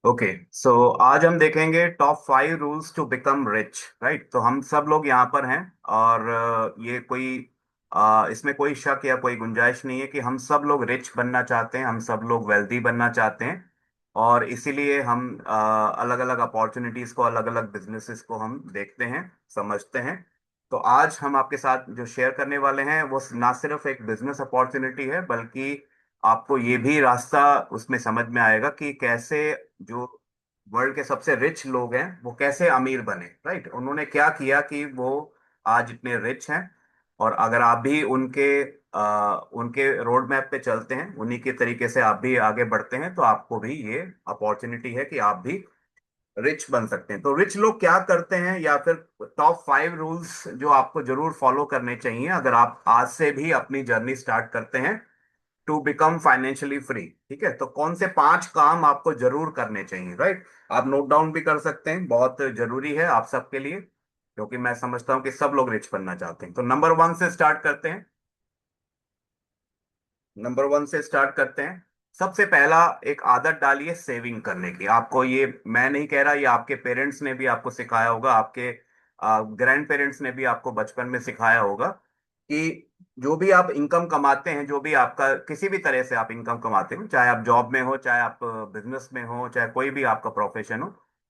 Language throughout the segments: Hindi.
ओके। सो आज हम देखेंगे top 5 rules to become rich. Right, तो हम सब लोग यहाँ पर हैं। और ये कोई इसमें कोई शक या कोई गुंजाइश नहीं है कि हम सब लोग रिच बनना चाहते हैं, हम सब लोग वेल्दी बनना चाहते हैं। और इसीलिए हम अलग अलग अपॉर्चुनिटीज को, अलग अलग बिजनेसेस को हम देखते हैं, समझते हैं। तो आज हम आपके साथ जो शेयर करने वाले हैं वो ना सिर्फ एक बिजनेस अपॉर्चुनिटी है, बल्कि आपको ये भी रास्ता उसमें समझ में आएगा कि कैसे जो वर्ल्ड के सबसे रिच लोग हैं वो कैसे अमीर बने। राइट, उन्होंने क्या किया कि वो आज इतने रिच हैं। और अगर आप भी उनके रोड मैप पे चलते हैं, उन्हीं के तरीके से आप भी आगे बढ़ते हैं, तो आपको भी ये अपॉर्चुनिटी है कि आप भी रिच बन सकते हैं। तो रिच लोग क्या करते हैं, या फिर टॉप 5 रूल्स जो आपको जरूर फॉलो करने चाहिए अगर आप आज से भी अपनी जर्नी स्टार्ट करते हैं टू बिकम फाइनेंशियली फ्री। ठीक है, तो कौन से 5 काम आपको जरूर करने चाहिए। राइट, आप नोट डाउन भी कर सकते हैं, बहुत जरूरी है आप सबके लिए, क्योंकि मैं समझता हूं कि सब लोग रिच बनना चाहते हैं। तो नंबर 1 से स्टार्ट करते हैं। नंबर 1 से स्टार्ट करते हैं। सबसे पहला, एक आदत डालिए सेविंग करने की। आपको ये मैं नहीं कह रहा, ये आपके पेरेंट्स ने भी आपको सिखाया होगा, आपके ग्रैंड पेरेंट्स ने भी आपको बचपन में सिखाया होगा कि जो भी आप इनकम कमाते हैं, जो भी आपका किसी भी तरह से आप इनकम कमाते हो, चाहे आप जॉब में हो, चाहे आप बिजनेस में हो, चाहे कोई भी आपका प्रोफेशन हो,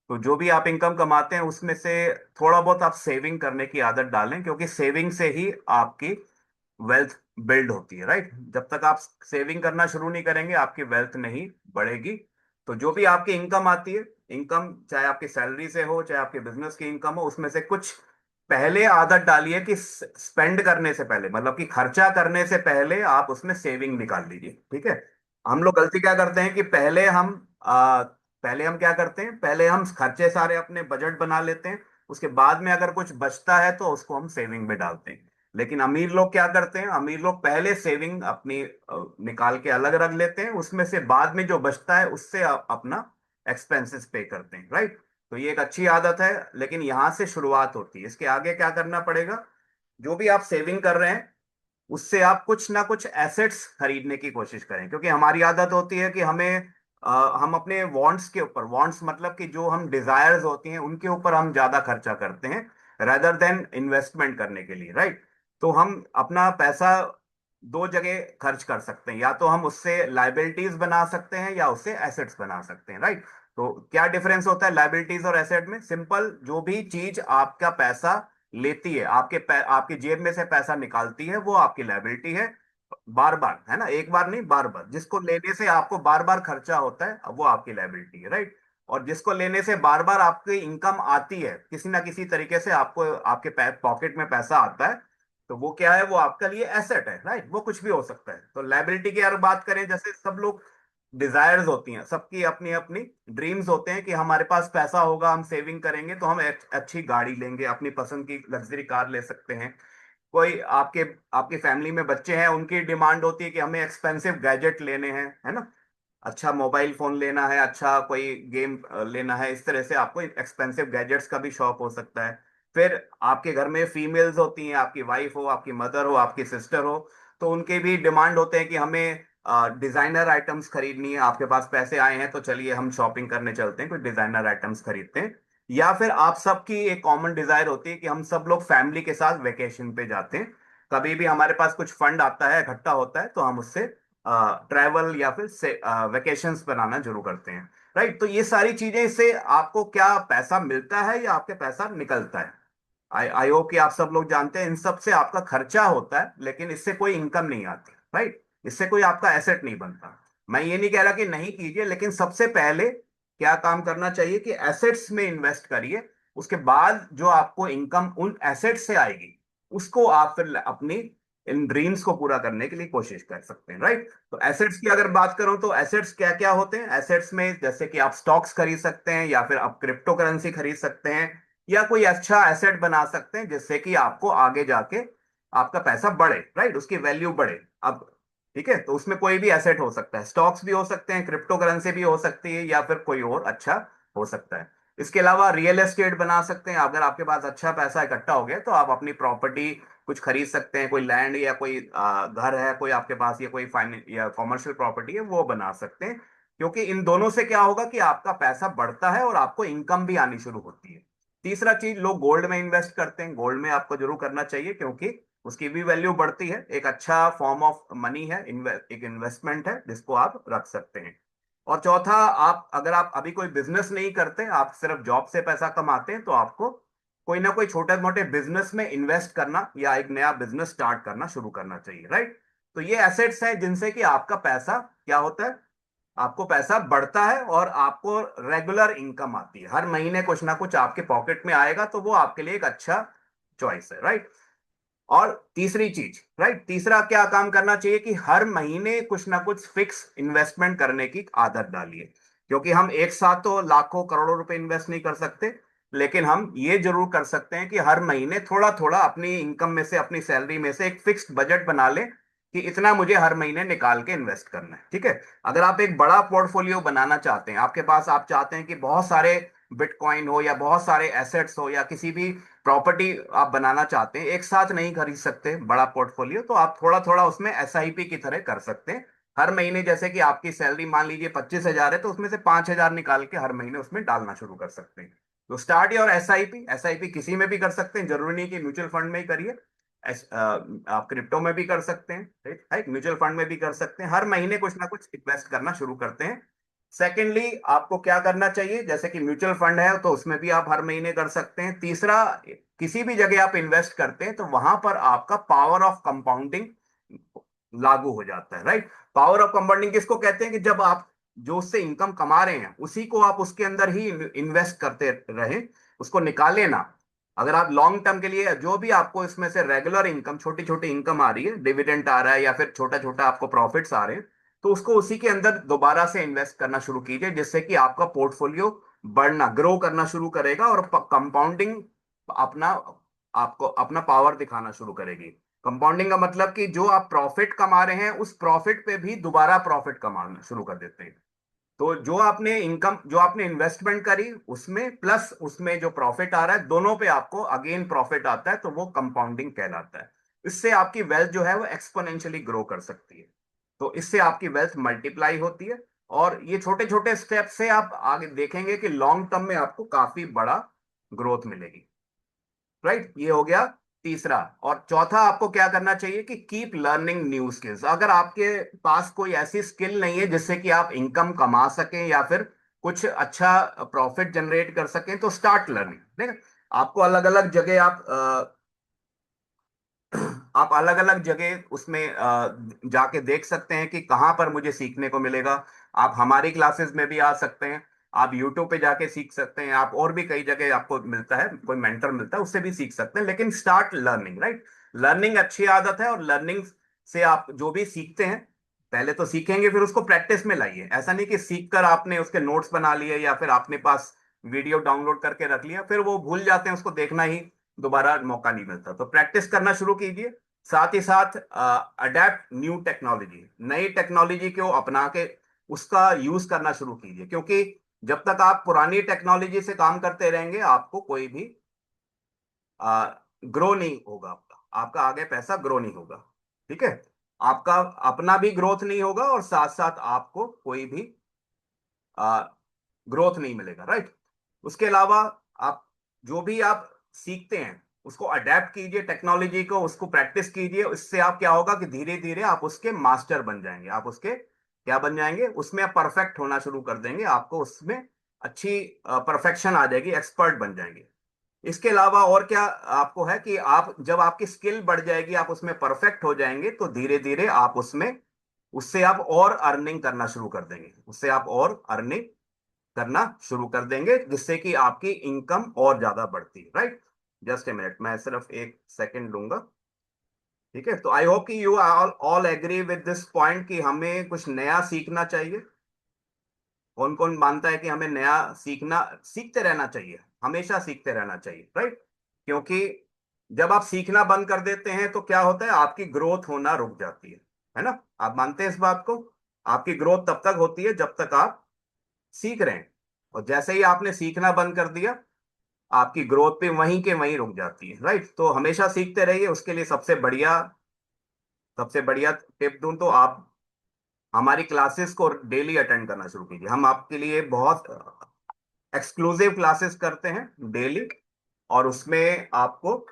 तो जो भी आप इनकम कमाते हैं उसमें से थोड़ा बहुत आप सेविंग करने की आदत डालें, क्योंकि सेविंग से ही आपकी वेल्थ बिल्ड होती है। राइट, जब तक आप सेविंग करना शुरू नहीं करेंगे आपकी वेल्थ नहीं बढ़ेगी। तो जो भी आपकी इनकम आती है, इनकम चाहे आपकी सैलरी से हो, चाहे आपके बिजनेस की इनकम हो, उसमें से कुछ पहले आदत डालिए कि स्पेंड करने से पहले, मतलब कि खर्चा करने से पहले आप उसमें सेविंग निकाल लीजिए। ठीक है। हम लोग गलती क्या करते हैं कि पहले हम क्या करते हैं, पहले हम खर्चे सारे अपने बजट बना लेते हैं, उसके बाद में अगर कुछ बचता है तो उसको हम सेविंग में डालते हैं। लेकिन अमीर लोग क्या करते हैं, अमीर लोग पहले सेविंग अपनी निकाल के अलग रख लेते हैं, उसमें से बाद में जो बचता है उससे अपना एक्सपेंसेस पे करते हैं। राइट, तो ये एक अच्छी आदत है, लेकिन यहां से शुरुआत होती है। इसके आगे क्या करना पड़ेगा, जो भी आप सेविंग कर रहे हैं उससे आप कुछ ना कुछ एसेट्स खरीदने की कोशिश करें, क्योंकि हमारी आदत होती है कि हम अपने वांट्स के ऊपर, वांट्स मतलब कि जो हम डिजायर्स होती हैं उनके ऊपर हम ज्यादा खर्चा करते हैं रेदर देन इन्वेस्टमेंट करने के लिए। राइट, तो हम अपना पैसा दो जगह खर्च कर सकते हैं, या तो हम उससे लाइबिलिटीज बना सकते हैं या उससे एसेट्स बना सकते हैं। राइट, तो क्या डिफरेंस होता है लाइबिलिटीज और एसेट में? सिंपल, जो भी चीज आपका पैसा लेती है, आपकी जेब में से पैसा निकालती है, वो आपकी लायबिलिटी है। बार बार, है ना, एक बार नहीं बार बार, जिसको लेने से आपको बार बार खर्चा होता है वो आपकी लायबिलिटी है। राइट, और जिसको लेने से बार बार आपकी इनकम आती है, किसी ना किसी तरीके से आपको आपके पॉकेट में पैसा आता है, तो वो क्या है, वो आपके लिए एसेट है। राइट, वो कुछ भी हो सकता है। तो लायबिलिटी की अगर बात करें, जैसे सब लोग डिजायर्स होती हैं, सबकी अपनी अपनी ड्रीम्स होते हैं कि हमारे पास पैसा होगा, हम सेविंग करेंगे तो हम एक अच्छी गाड़ी लेंगे, अपनी पसंद की लग्जरी कार ले सकते हैं। कोई आपके आपकी फैमिली में बच्चे हैं, उनकी डिमांड होती है कि हमें एक्सपेंसिव गैजेट लेने हैं, है ना, अच्छा मोबाइल फोन लेना है, अच्छा कोई गेम लेना है। इस तरह से आपको एक्सपेंसिव गैजेट्स का भी शौक हो सकता है। फिर आपके घर में फीमेल्स होती हैं, आपकी वाइफ हो, आपकी मदर हो, आपकी सिस्टर हो, तो उनके भी डिमांड होते हैं कि हमें डिजाइनर आइटम्स खरीदनी है। आपके पास पैसे आए हैं तो चलिए हम शॉपिंग करने चलते हैं, कुछ डिजाइनर आइटम्स खरीदते हैं। या फिर आप सबकी एक कॉमन डिजायर होती है कि हम सब लोग फैमिली के साथ वेकेशन पे जाते हैं। कभी भी हमारे पास कुछ फंड आता है, इकट्ठा होता है, तो हम उससे ट्रैवल या फिर से वेकेशंस बनाना शुरू करते हैं। राइट, तो ये सारी चीजें, इससे आपको क्या पैसा मिलता है या आपके पैसा निकलता है? आई आई होप कि आप सब लोग जानते हैं इन सब से आपका खर्चा होता है, लेकिन इससे कोई इनकम नहीं आती। राइट, इससे कोई आपका एसेट नहीं बनता। मैं ये नहीं कह रहा कि नहीं कीजिए, लेकिन सबसे पहले क्या काम करना चाहिए कि एसेट्स में इन्वेस्ट करिए। उसके बाद जो आपको इनकम उन एसेट्स से आएगी, उसको आप फिर अपनी इन ड्रीम्स को पूरा करने के लिए कोशिश कर सकते हैं। राइट, तो एसेट्स की अगर बात करूं तो एसेट्स क्या क्या होते हैं? एसेट्स में जैसे कि आप स्टॉक्स खरीद सकते हैं, या फिर आप क्रिप्टो करेंसी खरीद सकते हैं, या कोई अच्छा एसेट बना सकते हैं जिससे कि आपको आगे जाके आपका पैसा बढ़े। राइट, उसकी वैल्यू बढ़े। अब ठीक है, तो उसमें कोई भी एसेट हो सकता है, स्टॉक्स भी हो सकते हैं, क्रिप्टो करेंसी भी हो सकती है, या फिर कोई और अच्छा हो सकता है। इसके अलावा रियल एस्टेट बना सकते हैं। अगर आपके पास अच्छा पैसा इकट्ठा हो गया तो आप अपनी प्रॉपर्टी कुछ खरीद सकते हैं, कोई लैंड या कोई घर है कोई आपके पास, या कोई फाइनेंस या कॉमर्शियल प्रॉपर्टी है, वो बना सकते हैं। क्योंकि इन दोनों से क्या होगा कि आपका पैसा बढ़ता है और आपको इनकम भी आनी शुरू होती है। तीसरा चीज, लोग गोल्ड में इन्वेस्ट करते हैं। गोल्ड में आपको जरूर करना चाहिए, क्योंकि उसकी भी वैल्यू बढ़ती है, एक अच्छा फॉर्म ऑफ मनी है, एक इन्वेस्टमेंट है जिसको आप रख सकते हैं। और चौथा, आप अगर आप अभी कोई बिजनेस नहीं करते, आप सिर्फ जॉब से पैसा कमाते हैं, तो आपको कोई ना कोई छोटे मोटे बिजनेस में इन्वेस्ट करना या एक नया बिजनेस स्टार्ट करना शुरू करना चाहिए, राइट। तो ये एसेट्स हैं जिनसे कि आपका पैसा क्या होता है, आपको पैसा बढ़ता है और आपको रेगुलर इनकम आती है, हर महीने कुछ ना कुछ आपके पॉकेट में आएगा, तो वो आपके लिए एक अच्छा चॉइस है, राइट। और तीसरी चीज, राइट, तीसरा क्या काम करना चाहिए कि हर महीने कुछ ना कुछ फिक्स इन्वेस्टमेंट करने की आदत डालिए। क्योंकि हम एक साथ तो लाखों करोड़ों रुपए इन्वेस्ट नहीं कर सकते, लेकिन हम ये जरूर कर सकते हैं कि हर महीने थोड़ा थोड़ा अपनी इनकम में से, अपनी सैलरी में से एक फिक्स्ड बजट बना लें कि इतना मुझे हर महीने निकाल के इन्वेस्ट करना है, ठीक है। अगर आप एक बड़ा पोर्टफोलियो बनाना चाहते हैं, आपके पास, आप चाहते हैं कि बहुत सारे बिटकॉइन हो या बहुत सारे एसेट्स हो या किसी भी प्रॉपर्टी आप बनाना चाहते हैं, एक साथ नहीं खरीद सकते बड़ा पोर्टफोलियो, तो आप थोड़ा थोड़ा उसमें एसआईपी की तरह कर सकते हैं। हर महीने जैसे कि आपकी सैलरी मान लीजिए 25,000 है, तो उसमें से 5,000 निकाल के हर महीने उसमें डालना शुरू कर सकते हैं। तो स्टार्ट योर एसआईपी। एसआईपी किसी में भी कर सकते हैं, जरूरी नहीं कि म्यूचुअल फंड में ही करिए। आप क्रिप्टो में भी कर सकते हैं, राइट, म्यूचुअल फंड में भी कर सकते हैं। हर महीने कुछ ना कुछ इन्वेस्ट करना शुरू करते हैं। सेकेंडली, आपको क्या करना चाहिए, जैसे कि म्यूचुअल फंड है तो उसमें भी आप हर महीने कर सकते हैं। तीसरा, किसी भी जगह आप इन्वेस्ट करते हैं तो वहां पर आपका पावर ऑफ कंपाउंडिंग लागू हो जाता है, राइट। पावर ऑफ कंपाउंडिंग किसको कहते हैं कि जब आप जो उससे इनकम कमा रहे हैं उसी को आप उसके अंदर ही इन्वेस्ट करते रहे, उसको निकाले ना। अगर आप लॉन्ग टर्म के लिए, जो भी आपको इसमें से रेगुलर इनकम, छोटी छोटी इनकम आ रही है, डिविडेंड आ रहा है या फिर छोटा छोटा आपको प्रॉफिट्स आ रहे हैं, तो उसको उसी के अंदर दोबारा से इन्वेस्ट करना शुरू कीजिए, जिससे कि आपका पोर्टफोलियो बढ़ना, ग्रो करना शुरू करेगा और कंपाउंडिंग अपना, आपको अपना पावर दिखाना शुरू करेगी। कंपाउंडिंग का मतलब कि जो आप प्रॉफिट कमा रहे हैं उस प्रॉफिट पे भी दोबारा प्रॉफिट कमाना शुरू कर देते हैं। तो जो आपने इनकम, जो आपने इन्वेस्टमेंट करी उसमें प्लस उसमें जो प्रॉफिट आ रहा है, दोनों पे आपको अगेन प्रॉफिट आता है, तो वो कंपाउंडिंग कहलाता है। इससे आपकी वेल्थ जो है वो एक्सपोनेंशियली ग्रो कर सकती है। तो इससे आपकी वेल्थ मल्टीप्लाई होती है। और ये छोटे छोटे स्टेप से आप आगे देखेंगे कि लॉन्ग टर्म में आपको काफी बड़ा ग्रोथ मिलेगी, राइट। ये हो गया तीसरा। और चौथा, आपको क्या करना चाहिए कि कीप लर्निंग न्यू स्किल्स। अगर आपके पास कोई ऐसी स्किल नहीं है जिससे कि आप इनकम कमा सकें या फिर कुछ अच्छा प्रॉफिट जनरेट कर सकें, तो स्टार्ट लर्निंग, ठीक है। आपको अलग अलग जगह आप अलग अलग जगह उसमें जाके देख सकते हैं कि कहाँ पर मुझे सीखने को मिलेगा। आप हमारी क्लासेस में भी आ सकते हैं, आप यूट्यूब पे जाके सीख सकते हैं, आप और भी कई जगह आपको मिलता है, कोई मेंटर मिलता है, उससे भी सीख सकते हैं। लेकिन स्टार्ट लर्निंग, राइट। लर्निंग अच्छी आदत है, और लर्निंग से आप जो भी सीखते हैं, पहले तो सीखेंगे फिर उसको प्रैक्टिस में लाइए। ऐसा नहीं कि सीख कर आपने उसके नोट्स बना लिए या फिर आपने पास वीडियो डाउनलोड करके रख लिया, फिर वो भूल जाते हैं, उसको देखना ही दोबारा मौका नहीं मिलता। तो प्रैक्टिस करना शुरू कीजिए। साथ ही साथ अडेप्ट न्यू टेक्नोलॉजी, नई टेक्नोलॉजी को अपना के उसका यूज करना शुरू कीजिए। क्योंकि जब तक आप पुरानी टेक्नोलॉजी से काम करते रहेंगे, आपको कोई भी ग्रो नहीं होगा, आपका आपका आगे पैसा ग्रो नहीं होगा, ठीक है। आपका अपना भी ग्रोथ नहीं होगा और साथ साथ आपको कोई भी ग्रोथ नहीं मिलेगा, राइट। उसके अलावा आप जो भी आप सीखते हैं उसको अडेप्ट कीजिए, टेक्नोलॉजी को, उसको प्रैक्टिस कीजिए। इससे आप क्या होगा कि धीरे धीरे आप उसके मास्टर बन जाएंगे, आप उसके क्या बन जाएंगे, उसमें आप परफेक्ट होना शुरू कर देंगे, आपको उसमें अच्छी परफेक्शन आ जाएगी, एक्सपर्ट बन जाएंगे। इसके अलावा और क्या आपको है कि आप जब आपकी स्किल बढ़ जाएगी, आप उसमें परफेक्ट हो जाएंगे, तो धीरे धीरे आप उसमें, उससे आप और अर्निंग करना शुरू कर देंगे, उससे आप और अर्निंग करना शुरू कर देंगे, जिससे कि आपकी इनकम और ज्यादा बढ़ती है, राइट। जस्ट ए मिनट, मैं सिर्फ एक सेकंड लूंगा, ठीक है। तो आई होप कि you all all agree with this point कि हमें कुछ नया सीखना चाहिए। कौन कौन मानता है कि हमें नया सीखना, सीखते रहना चाहिए, हमेशा सीखते रहना चाहिए, राइट। क्योंकि जब आप सीखना बंद कर देते हैं तो क्या होता है, आपकी ग्रोथ होना रुक जाती है ना। आप मानते हैं इस बात को। आपकी ग्रोथ तब तक होती है जब तक आप सीख रहे हैं, और जैसे ही आपने सीखना बंद कर दिया, आपकी ग्रोथ पे वहीं के वहीं रुक जाती है, राइट। तो हमेशा सीखते रहिए। उसके लिए सबसे बढ़िया टिप दूं तो आप हमारी क्लासेस को डेली अटेंड करना शुरू कीजिए। हम आपके लिए बहुत एक्सक्लूसिव क्लासेस करते हैं डेली, और उसमें आपको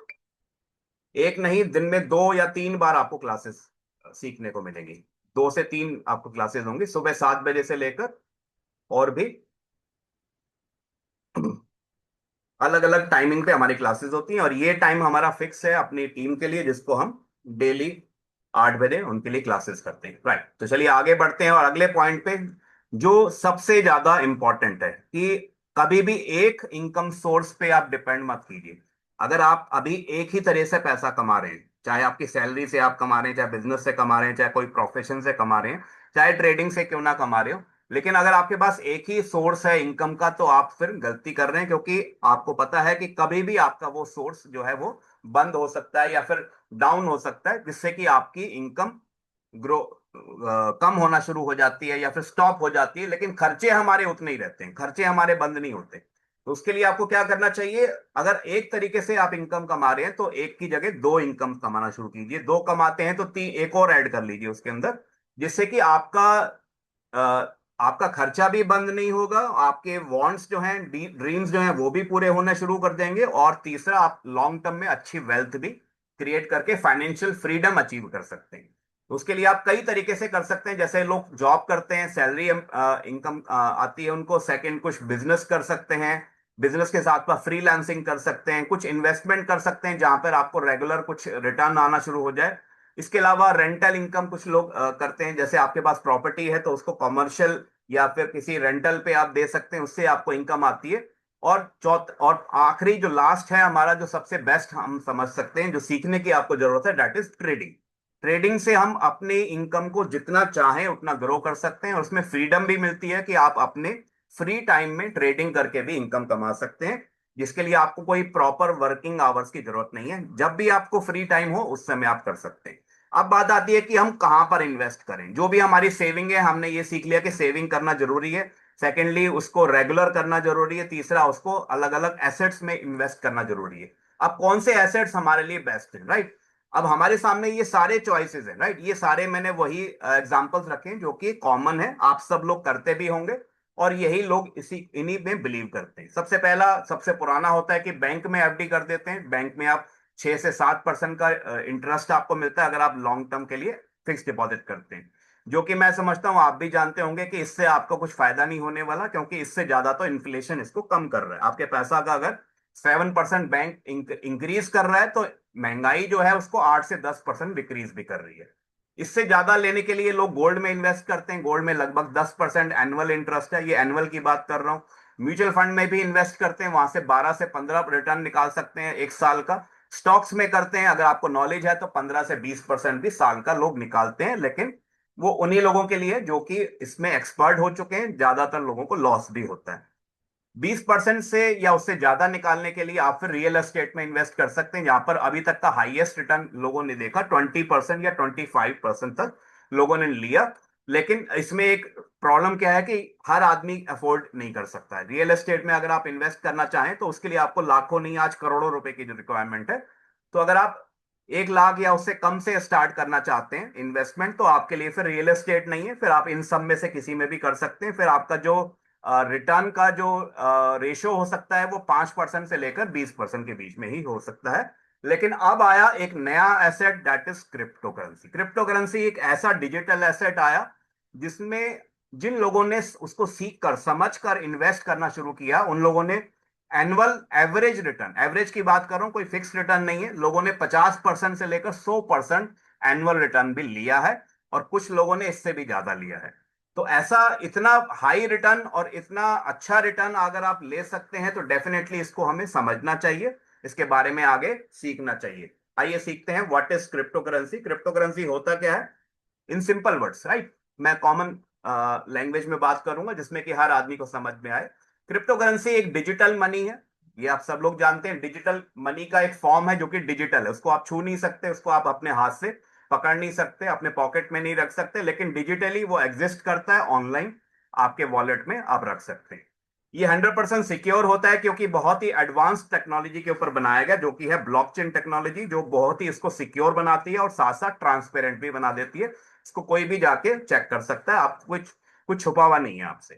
एक नहीं, दिन में 2 या 3 बार आपको क्लासेस सीखने को मिलेंगी। 2 से 3 आपको क्लासेस होंगी, सुबह 7 बजे से लेकर, और भी अलग अलग टाइमिंग पे हमारी क्लासेस होती हैं। और ये टाइम हमारा फिक्स है अपनी टीम के लिए, जिसको हम डेली 8 बजे उनके लिए क्लासेस करते हैं। राइट, तो चलिए आगे बढ़ते हैं और अगले पॉइंट पे, जो सबसे ज्यादा इंपॉर्टेंट है कि कभी भी एक इनकम सोर्स पे आप डिपेंड मत कीजिए। अगर आप अभी एक ही तरह से पैसा कमा रहे हैं, चाहे आपकी सैलरी से आप कमा रहे हैं, चाहे बिजनेस से कमा रहे हैं, चाहे कोई प्रोफेशन से कमा रहे हैं, चाहे ट्रेडिंग से क्यों ना कमा रहे हो, लेकिन अगर आपके पास एक ही सोर्स है इनकम का, तो आप फिर गलती कर रहे हैं, क्योंकि आपको पता है कि कभी भी आपका वो सोर्स जो है वो बंद हो सकता है या फिर डाउन हो सकता है, जिससे कि आपकी इनकम ग्रो कम होना शुरू हो जाती है या फिर स्टॉप हो जाती है। लेकिन खर्चे हमारे उतने ही रहते हैं, खर्चे हमारे बंद नहीं होते। तो उसके लिए आपको क्या करना चाहिए? अगर एक तरीके से आप इनकम कमा रहे हैं, तो एक की जगह 2 इनकम कमाना शुरू कीजिए। 2 कमाते हैं तो 3 एक और ऐड कर लीजिए उसके अंदर, जिससे कि आपका खर्चा भी बंद नहीं होगा, आपके वांट्स जो हैं, ड्रीम्स जो हैं, वो भी पूरे होने शुरू कर देंगे, और तीसरा, आप लॉन्ग टर्म में अच्छी वेल्थ भी क्रिएट करके फाइनेंशियल फ्रीडम अचीव कर सकते हैं। तो उसके लिए आप कई तरीके से कर सकते हैं। जैसे लोग जॉब करते हैं, सैलरी इनकम आती है उनको। सेकंड, कुछ बिजनेस कर सकते हैं, बिजनेस के साथ आप फ्रीलांसिंग कर सकते हैं, कुछ इन्वेस्टमेंट कर सकते हैं जहां पर आपको रेगुलर कुछ रिटर्न आना शुरू हो जाए। इसके अलावा रेंटल इनकम कुछ लोग करते हैं, जैसे आपके पास प्रॉपर्टी है तो उसको कमर्शियल या फिर किसी रेंटल पे आप दे सकते हैं, उससे आपको इनकम आती है। और आखिरी जो लास्ट है हमारा, जो सबसे बेस्ट हम समझ सकते हैं, जो सीखने की आपको जरूरत है, दैट इज ट्रेडिंग। ट्रेडिंग से हम अपनी इनकम को जितना चाहें उतना ग्रो कर सकते हैं, और उसमें फ्रीडम भी मिलती है कि आप अपने फ्री टाइम में ट्रेडिंग करके भी इनकम कमा सकते हैं, जिसके लिए आपको कोई प्रॉपर वर्किंग आवर्स की जरूरत नहीं है। जब भी आपको फ्री टाइम हो उस समय आप कर सकते हैं। अब बात आती है कि हम कहां पर इन्वेस्ट करें। जो भी हमारी सेविंग है, हमने ये सीख लिया कि सेविंग करना जरूरी है। सेकेंडली, उसको रेगुलर करना जरूरी है। तीसरा, उसको अलग अलग एसेट्स में इन्वेस्ट करना जरूरी है। अब कौन से एसेट्स हमारे लिए बेस्ट है, राइट? अब हमारे सामने ये सारे चॉइसेस हैं, राइट? ये सारे मैंने वही एग्जांपल्स रखे हैं जो कि कॉमन है, आप सब लोग करते भी होंगे, और यही लोग इसी इन्हीं में बिलीव करते हैं। सबसे पहला, सबसे पुराना होता है कि बैंक में एफडी कर देते हैं। बैंक में आप 6 से 7% का इंटरेस्ट आपको मिलता है अगर आप लॉन्ग टर्म के लिए फिक्स डिपॉजिट करते हैं, जो कि मैं समझता हूं आप भी जानते होंगे कि इससे आपको कुछ फायदा नहीं होने वाला, क्योंकि इससे ज्यादा तो इन्फ्लेशन इसको कम कर रहा है। आपके पैसा का अगर 7% बैंक इंक्रीज कर रहा है, तो महंगाई जो है उसको 8 से 10% डिक्रीज भी कर रही है। इससे ज्यादा लेने के लिए लोग गोल्ड में इन्वेस्ट करते हैं। गोल्ड में लगभग 10% एनुअल इंटरेस्ट है, ये एनुअल की बात कर रहा हूँ। म्यूचुअल फंड में भी इन्वेस्ट करते हैं, वहां से 12 से 15 रिटर्न निकाल सकते हैं 1 साल का। स्टॉक्स में करते हैं, अगर आपको नॉलेज है तो 15 से 20% भी साल का लोग निकालते हैं, लेकिन वो उन्हीं लोगों के लिए जो कि इसमें एक्सपर्ट हो चुके हैं। ज्यादातर लोगों को लॉस भी होता है। 20% से या उससे ज्यादा निकालने के लिए आप फिर रियल एस्टेट में इन्वेस्ट कर सकते हैं, जहां पर अभी तक का हाईएस्ट रिटर्न लोगों ने देखा 20% या 25% तक लोगों ने लिया। लेकिन इसमें एक प्रॉब्लम क्या है कि हर आदमी अफोर्ड नहीं कर सकता है। रियल एस्टेट में अगर आप इन्वेस्ट करना चाहें तो उसके लिए आपको लाखों नहीं, आज करोड़ों रुपए की जो रिक्वायरमेंट है। तो अगर आप 1 लाख या उससे कम से स्टार्ट करना चाहते हैं इन्वेस्टमेंट, तो आपके लिए फिर रियल एस्टेट नहीं है, फिर आप इन सब में से किसी में भी कर सकते हैं। फिर आपका जो रिटर्न का जो रेशो हो सकता है वो 5% से लेकर 20% के बीच में ही हो सकता है। लेकिन अब आया एक नया asset, that is crypto currency. Crypto currency एक ऐसा डिजिटल एसेट आया जिसमें जिन लोगों ने उसको सीख कर समझ कर इन्वेस्ट करना शुरू किया, उन लोगों ने एनुअल एवरेज रिटर्न, एवरेज की बात कर रहा हूं, कोई फिक्स रिटर्न नहीं है, लोगों ने 50% से लेकर 100% एनुअल रिटर्न भी लिया है, और कुछ लोगों ने इससे भी ज्यादा लिया है। तो ऐसा इतना हाई रिटर्न और इतना अच्छा रिटर्न अगर आप ले सकते हैं, तो डेफिनेटली इसको हमें समझना चाहिए, इसके बारे में आगे सीखना चाहिए। आइए सीखते हैं what is crypto currency. Crypto currency होता क्या है इन सिंपल वर्ड्स, राइट? मैं कॉमन लैंग्वेज में बात करूंगा जिसमें कि हर आदमी को समझ में आए। क्रिप्टो करेंसी एक डिजिटल मनी है, ये आप सब लोग जानते हैं। डिजिटल मनी का एक फॉर्म है जो कि डिजिटल है, उसको आप छू नहीं सकते, उसको आप अपने हाथ से पकड़ नहीं सकते, अपने पॉकेट में नहीं रख सकते, लेकिन डिजिटली वो एग्जिस्ट करता है ऑनलाइन, आपके वॉलेट में आप रख सकते हैं। ये 100% सिक्योर होता है, क्योंकि बहुत ही एडवांस टेक्नोलॉजी के ऊपर बनाया गया, जो कि है ब्लॉकचेन टेक्नोलॉजी, जो बहुत ही इसको सिक्योर बनाती है और साथ साथ ट्रांसपेरेंट भी बना देती है। इसको कोई भी जाके चेक कर सकता है, आप कुछ कुछ छुपा हुआ नहीं है आपसे।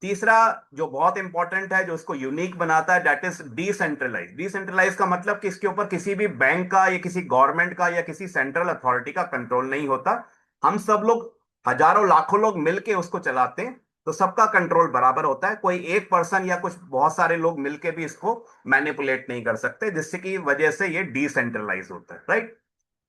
तीसरा जो बहुत इंपॉर्टेंट है, जो इसको यूनिक बनाता है, दैट इज डिसेंट्रलाइज। डिसेंट्रलाइज का मतलब कि इसके ऊपर किसी भी बैंक का या किसी गवर्नमेंट का या किसी सेंट्रल अथॉरिटी का कंट्रोल नहीं होता। हम सब लोग, हजारों लाखों लोग मिलके उसको चलाते हैं, तो सबका कंट्रोल बराबर होता है। कोई एक पर्सन या कुछ बहुत सारे लोग मिलके भी इसको मैनिपुलेट नहीं कर सकते, जिससे की वजह से ये डिसेंट्रलाइज होता है, राइट।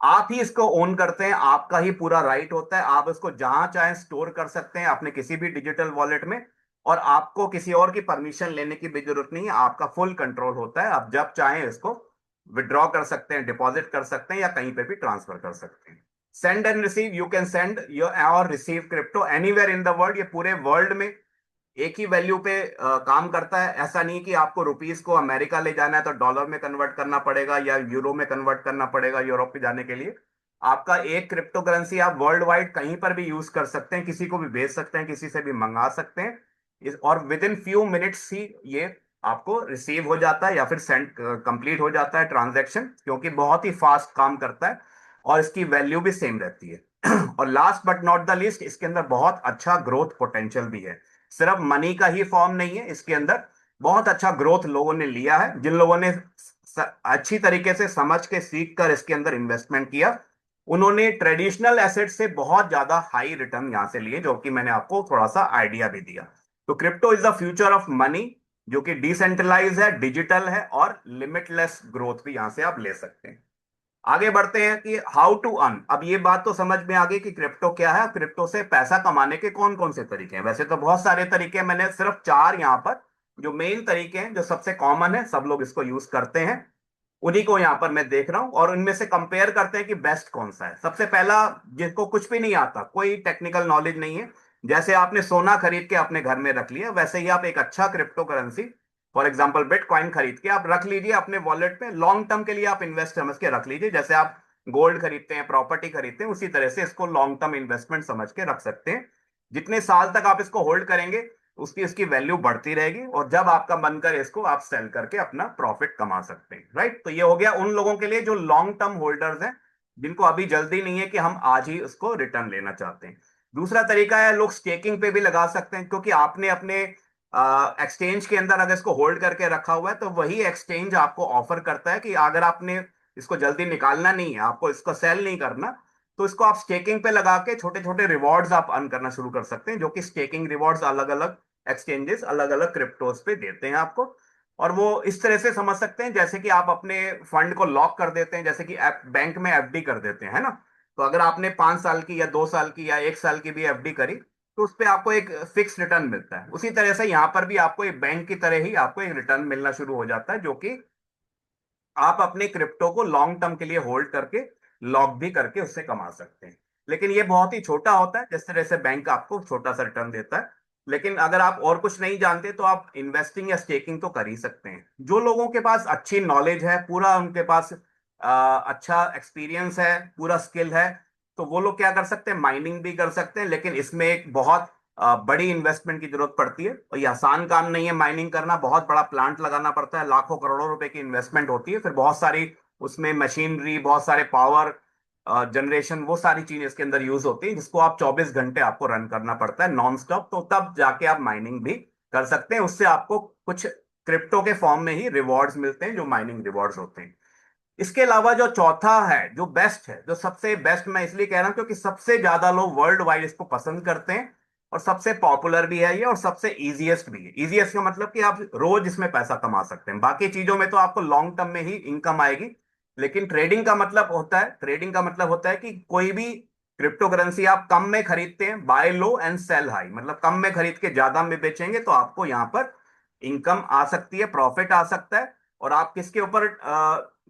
आप ही इसको ओन करते हैं, आपका ही पूरा राइट होता है, आप इसको जहां चाहे स्टोर कर सकते हैं अपने किसी भी डिजिटल वॉलेट में, और आपको किसी और की परमिशन लेने की भी जरूरत नहीं है, आपका फुल कंट्रोल होता है। आप जब चाहें इसको विड्रॉ कर सकते हैं, डिपॉजिट कर सकते हैं, या कहीं पे भी ट्रांसफर कर सकते हैं। Send and receive, you can send your or receive crypto anywhere in the world. ये पूरे वर्ल्ड में एक ही वैल्यू पे काम करता है। ऐसा नहीं कि आपको रुपीस को अमेरिका ले जाना है तो डॉलर में कन्वर्ट करना पड़ेगा या यूरो में कन्वर्ट करना पड़ेगा यूरोप पे जाने के लिए। आपका एक क्रिप्टो करेंसी आप वर्ल्ड वाइड कहीं पर भी यूज कर सकते हैं, किसी को भी भेज सकते हैं, किसी से भी मंगा सकते हैं। और विद इन फ्यू मिनट्स ही ये आपको रिसीव हो जाता है या फिर सेंड कंप्लीट हो जाता है ट्रांजैक्शन, क्योंकि बहुत ही फास्ट काम करता है और इसकी वैल्यू भी सेम रहती है। और last but not the least, इसके अंदर बहुत अच्छा ग्रोथ पोटेंशियल भी है। सिर्फ मनी का ही फॉर्म नहीं है, इसके अंदर बहुत अच्छा ग्रोथ लोगों ने लिया है। जिन लोगों ने अच्छी तरीके से समझ के सीख कर इसके अंदर इन्वेस्टमेंट किया, उन्होंने ट्रेडिशनल एसेट से बहुत ज्यादा हाई रिटर्न यहां से लिए, जो कि मैंने आपको थोड़ा सा आइडिया भी दिया। तो crypto is the future of money, जो कि डिसेंट्रलाइज है, डिजिटल है, और लिमिटलेस ग्रोथ भी यहां से आप ले सकते हैं। आगे बढ़ते हैं कि हाउ टू अर्न। अब ये बात तो समझ में आ गई कि क्रिप्टो क्या है, क्रिप्टो से पैसा कमाने के कौन कौन से तरीके हैं। वैसे तो बहुत सारे तरीके हैं, मैंने सिर्फ चार यहाँ पर जो मेन तरीके हैं, जो सबसे कॉमन है, सब लोग इसको यूज करते हैं, उन्हीं को यहाँ पर मैं देख रहा हूं, और इनमें से कंपेयर करते हैं कि बेस्ट कौन सा है। सबसे पहला, जिसको कुछ भी नहीं आता, कोई टेक्निकल नॉलेज नहीं है, जैसे आपने सोना खरीद के अपने घर में रख लिया, वैसे ही आप एक अच्छा crypto currency, for example bitcoin, खरीद के आप रख लीजिए अपने वॉलेट में। लॉन्ग टर्म के लिए आप इन्वेस्ट समझ के रख लीजिए, जैसे आप गोल्ड खरीदते हैं, प्रॉपर्टी खरीदते हैं, उसी तरह से इसको लॉन्ग टर्म इन्वेस्टमेंट समझ के रख सकते हैं। जितने साल तक आप इसको होल्ड करेंगे, उसकी इसकी वैल्यू बढ़ती रहेगी, और जब आपका मन करे इसको आप सेल करके अपना प्रॉफिट कमा सकते हैं, राइट। तो ये हो गया उन लोगों के लिए जो लॉन्ग टर्म होल्डर्स हैं, जिनको अभी जल्दी नहीं है कि हम आज ही उसको रिटर्न लेना चाहते हैं। दूसरा तरीका है, लोग स्टेकिंग पे भी लगा सकते हैं, क्योंकि आपने अपने एक्सचेंज के अंदर अगर इसको होल्ड करके रखा हुआ है, तो वही एक्सचेंज आपको ऑफर करता है कि अगर आपने इसको जल्दी निकालना नहीं है, आपको इसको सेल नहीं करना, तो इसको आप स्टेकिंग पे लगा के छोटे छोटे रिवॉर्ड्स आप अर्न करना शुरू कर सकते हैं, जो कि स्टेकिंग रिवॉर्ड्स अलग अलग एक्सचेंजेस अलग अलग क्रिप्टोज पे देते हैं आपको। और वो इस तरह से समझ सकते हैं जैसे कि आप अपने फंड को लॉक कर देते हैं, जैसे कि बैंक में एफडी कर देते हैं, है ना। तो अगर आपने 5 साल की या 2 साल की या 1 साल की भी एफडी करी, तो उस पर आपको एक फिक्स रिटर्न मिलता है। उसी तरह से यहाँ पर भी आपको एक बैंक की तरह ही आपको एक रिटर्न मिलना शुरू हो जाता है, जो कि आप अपने क्रिप्टो को लॉन्ग टर्म के लिए होल्ड करके लॉक भी करके उससे कमा सकते हैं। लेकिन ये बहुत ही छोटा होता है, जिस तरह से बैंक आपको छोटा सा रिटर्न देता है। लेकिन अगर आप और कुछ नहीं जानते, तो आप इन्वेस्टिंग या स्टेकिंग तो कर ही सकते हैं। जो लोगों के पास अच्छी नॉलेज है, पूरा उनके पास अच्छा एक्सपीरियंस है, पूरा स्किल है, तो वो लोग क्या कर सकते हैं, माइनिंग भी कर सकते हैं। लेकिन इसमें एक बहुत बड़ी इन्वेस्टमेंट की जरूरत पड़ती है, और ये आसान काम नहीं है। माइनिंग करना, बहुत बड़ा प्लांट लगाना पड़ता है, लाखों करोड़ों रुपए की इन्वेस्टमेंट होती है, फिर बहुत सारी उसमें मशीनरी, बहुत सारे पावर जनरेशन, वो सारी चीजें इसके अंदर यूज होती है, जिसको आप 24 घंटे आपको रन करना पड़ता है नॉन स्टॉप। तो तब जाके आप माइनिंग भी कर सकते हैं, उससे आपको कुछ क्रिप्टो के फॉर्म में ही रिवॉर्ड्स मिलते हैं, जो माइनिंग रिवॉर्ड्स होते हैं। इसके अलावा जो चौथा है, जो बेस्ट है, जो सबसे बेस्ट मैं इसलिए कह रहा हूं क्योंकि सबसे ज्यादा लोग वर्ल्ड वाइड इसको पसंद करते हैं, और सबसे पॉपुलर भी है ये, और सबसे इजीएस्ट भी है। इजीएस्ट का मतलब कि आप रोज इसमें पैसा कमा सकते हैं। बाकी चीजों में तो आपको लॉन्ग टर्म में ही इनकम आएगी, लेकिन ट्रेडिंग का मतलब होता है कि कोई भी क्रिप्टो करेंसी आप कम में खरीदते हैं, buy low and sell high, मतलब कम में खरीद के ज्यादा में बेचेंगे, तो आपको यहां पर इनकम आ सकती है, प्रॉफिट आ सकता है। और आप किसके ऊपर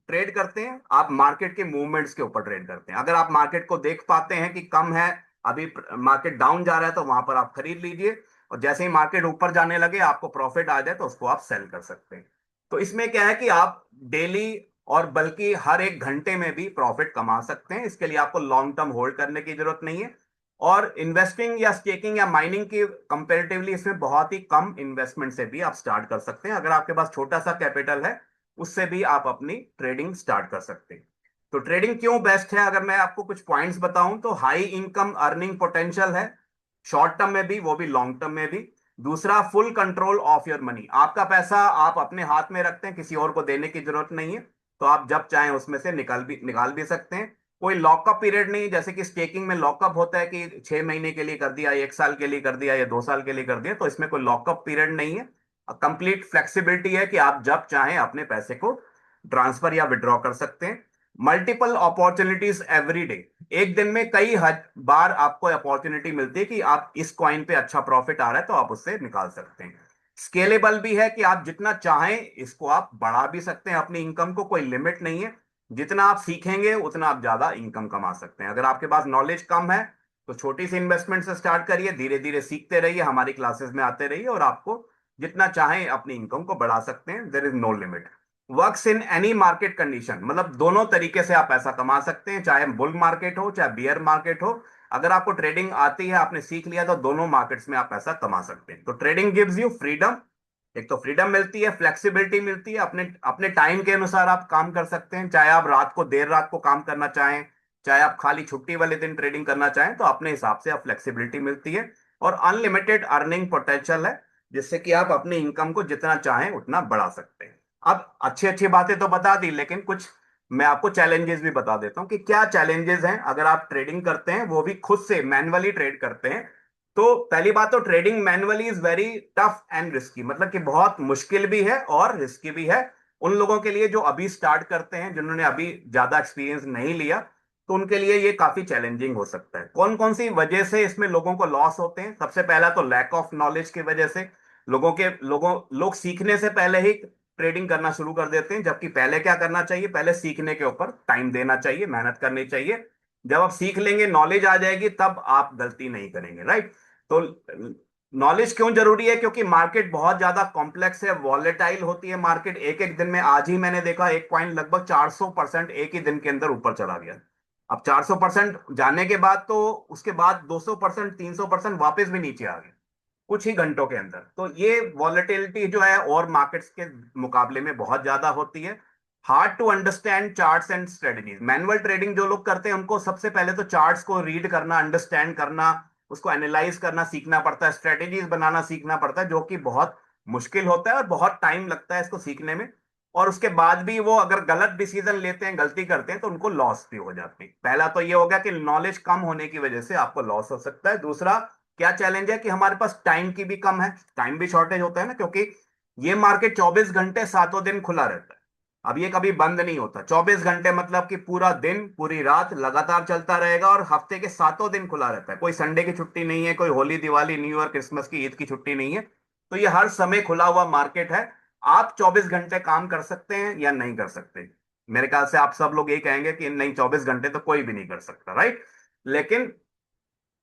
ट्रेड करते हैं, आप मार्केट के मूवमेंट्स के ऊपर ट्रेड करते हैं। अगर आप मार्केट को देख पाते हैं कि कम है, अभी मार्केट डाउन जा रहा है, तो वहां पर आप खरीद लीजिए, और जैसे ही मार्केट ऊपर जाने लगे, आपको प्रॉफिट आ जाए, तो उसको आप सेल कर सकते हैं। तो इसमें क्या है कि आप डेली और बल्कि हर एक घंटे में भी प्रॉफिट कमा सकते हैं। इसके लिए आपको लॉन्ग टर्म होल्ड करने की जरूरत नहीं है। और इन्वेस्टिंग या स्टेकिंग या माइनिंग की कंपेरेटिवली इसमें बहुत ही कम इन्वेस्टमेंट से भी आप स्टार्ट कर सकते हैं। अगर आपके पास छोटा सा कैपिटल है, उससे भी आप अपनी ट्रेडिंग स्टार्ट कर सकते हैं। तो ट्रेडिंग क्यों बेस्ट है, अगर मैं आपको कुछ पॉइंट्स बताऊं तो हाई इनकम अर्निंग पोटेंशियल है, शॉर्ट टर्म में भी, वो भी लॉन्ग टर्म में भी। दूसरा, full control of your money, आपका पैसा आप अपने हाथ में रखते हैं, किसी और को देने की जरूरत नहीं है। तो आप जब चाहें उसमें से निकाल भी सकते हैं। कोई लॉकअप पीरियड नहीं, जैसे कि स्टेकिंग में लॉकअप होता है कि 6 महीने के लिए कर दिया, 1 साल के लिए कर दिया, या 2 साल के लिए कर दिया, तो इसमें कोई लॉकअप पीरियड नहीं है। कंप्लीट फ्लेक्सिबिलिटी है कि आप जब चाहें अपने पैसे को ट्रांसफर या विड्रॉ कर सकते हैं। मल्टीपल अपॉर्चुनिटीज एवरी डे, एक दिन में कई बार आपको अपॉर्चुनिटी मिलती है कि आप इस कॉइन पे अच्छा प्रॉफिट आ रहा है तो आप उससे निकाल सकते हैं। स्केलेबल भी है कि आप जितना चाहें इसको आप बढ़ा भी सकते हैं, अपनी इनकम को कोई लिमिट नहीं है। जितना आप सीखेंगे उतना आप ज्यादा इनकम कमा सकते हैं। अगर आपके पास नॉलेज कम है तो छोटी सी इन्वेस्टमेंट से स्टार्ट करिए, धीरे धीरे सीखते रहिए, हमारी क्लासेस में आते रहिए, और आपको जितना चाहें अपनी इनकम को बढ़ा सकते हैं। There is no limit. Works in any market condition, मतलब दोनों तरीके से आप पैसा कमा सकते हैं, चाहे बुल मार्केट हो चाहे बियर मार्केट हो। अगर आपको ट्रेडिंग आती है, आपने सीख लिया, तो दोनों मार्केट्स में आप पैसा कमा सकते हैं। तो ट्रेडिंग गिव्स यू फ्रीडम, एक तो फ्रीडम मिलती है, फ्लेक्सिबिलिटी मिलती है, अपने अपने टाइम के अनुसार आप काम कर सकते हैं, चाहे आप रात को देर रात को काम करना चाहें, चाहे आप खाली छुट्टी वाले दिन ट्रेडिंग करना चाहें, तो अपने हिसाब से आप फ्लेक्सिबिलिटी मिलती है। और अनलिमिटेड अर्निंग पोटेंशियल है, जिससे कि आप अपनी इनकम को जितना चाहें उतना बढ़ा सकते हैं। अब अच्छी अच्छी बातें तो बता दी, लेकिन कुछ मैं आपको चैलेंजेस भी बता देता हूं कि क्या चैलेंजेस हैं अगर आप ट्रेडिंग करते हैं, वो भी खुद से मैन्युअली ट्रेड करते हैं। तो पहली बात तो trading manually is very tough and risky, मतलब कि बहुत मुश्किल भी है और रिस्की भी है। उन लोगों के लिए जो अभी स्टार्ट करते हैं, जिन्होंने अभी ज्यादा एक्सपीरियंस नहीं लिया, तो उनके लिए ये काफी चैलेंजिंग हो सकता है। कौन कौन सी वजह से इसमें लोगों को लॉस होते हैं? सबसे पहला तो लैक ऑफ नॉलेज की वजह से। लोग सीखने से पहले ही ट्रेडिंग करना शुरू कर देते हैं, जबकि पहले क्या करना चाहिए, पहले सीखने के ऊपर टाइम देना चाहिए, मेहनत करनी चाहिए। जब आप सीख लेंगे, नॉलेज आ जाएगी, तब आप गलती नहीं करेंगे, राइट? तो नॉलेज क्यों जरूरी है? क्योंकि मार्केट बहुत ज्यादा कॉम्प्लेक्स है, वॉलेटाइल होती है मार्केट। एक एक दिन में, आज ही मैंने देखा एक पॉइंट लगभग 400% एक ही दिन के अंदर ऊपर चला गया। अब 400% जाने के बाद तो उसके बाद 200%, 300% वापस भी नीचे आ गए कुछ ही घंटों के अंदर। तो ये वॉलेटिलिटी जो है और मार्केट्स के मुकाबले में बहुत ज्यादा होती है। Hard to understand charts and strategies, manual trading जो लोग करते हैं उनको सबसे पहले तो चार्ट्स को रीड करना, अंडरस्टैंड करना, उसको एनालाइज करना सीखना पड़ता है, स्ट्रेटेजीज बनाना सीखना पड़ता है, जो कि बहुत मुश्किल होता है और बहुत टाइम लगता है इसको सीखने में। और उसके बाद भी वो अगर गलत डिसीजन लेते हैं, गलती करते हैं, तो उनको लॉस भी हो जाती है। पहला तो ये हो गया कि नॉलेज कम होने की वजह से आपको लॉस हो सकता है। दूसरा क्या चैलेंज है कि हमारे पास टाइम की भी कम है, टाइम भी शॉर्टेज होता है ना, क्योंकि ये मार्केट 24 घंटे सातों दिन खुला रहता है। अब ये कभी बंद नहीं होता। 24 घंटे मतलब कि पूरा दिन पूरी रात लगातार चलता रहेगा, और हफ्ते के सातों दिन खुला रहता है। कोई संडे की छुट्टी नहीं है, कोई Holi Diwali new year Christmas की ईद की छुट्टी नहीं है। तो ये हर समय खुला हुआ मार्केट है। आप 24 घंटे काम कर सकते हैं या नहीं कर सकते? मेरे ख्याल से आप सब लोग यही कहेंगे कि नहीं, 24 घंटे तो कोई भी नहीं कर सकता, राइट? लेकिन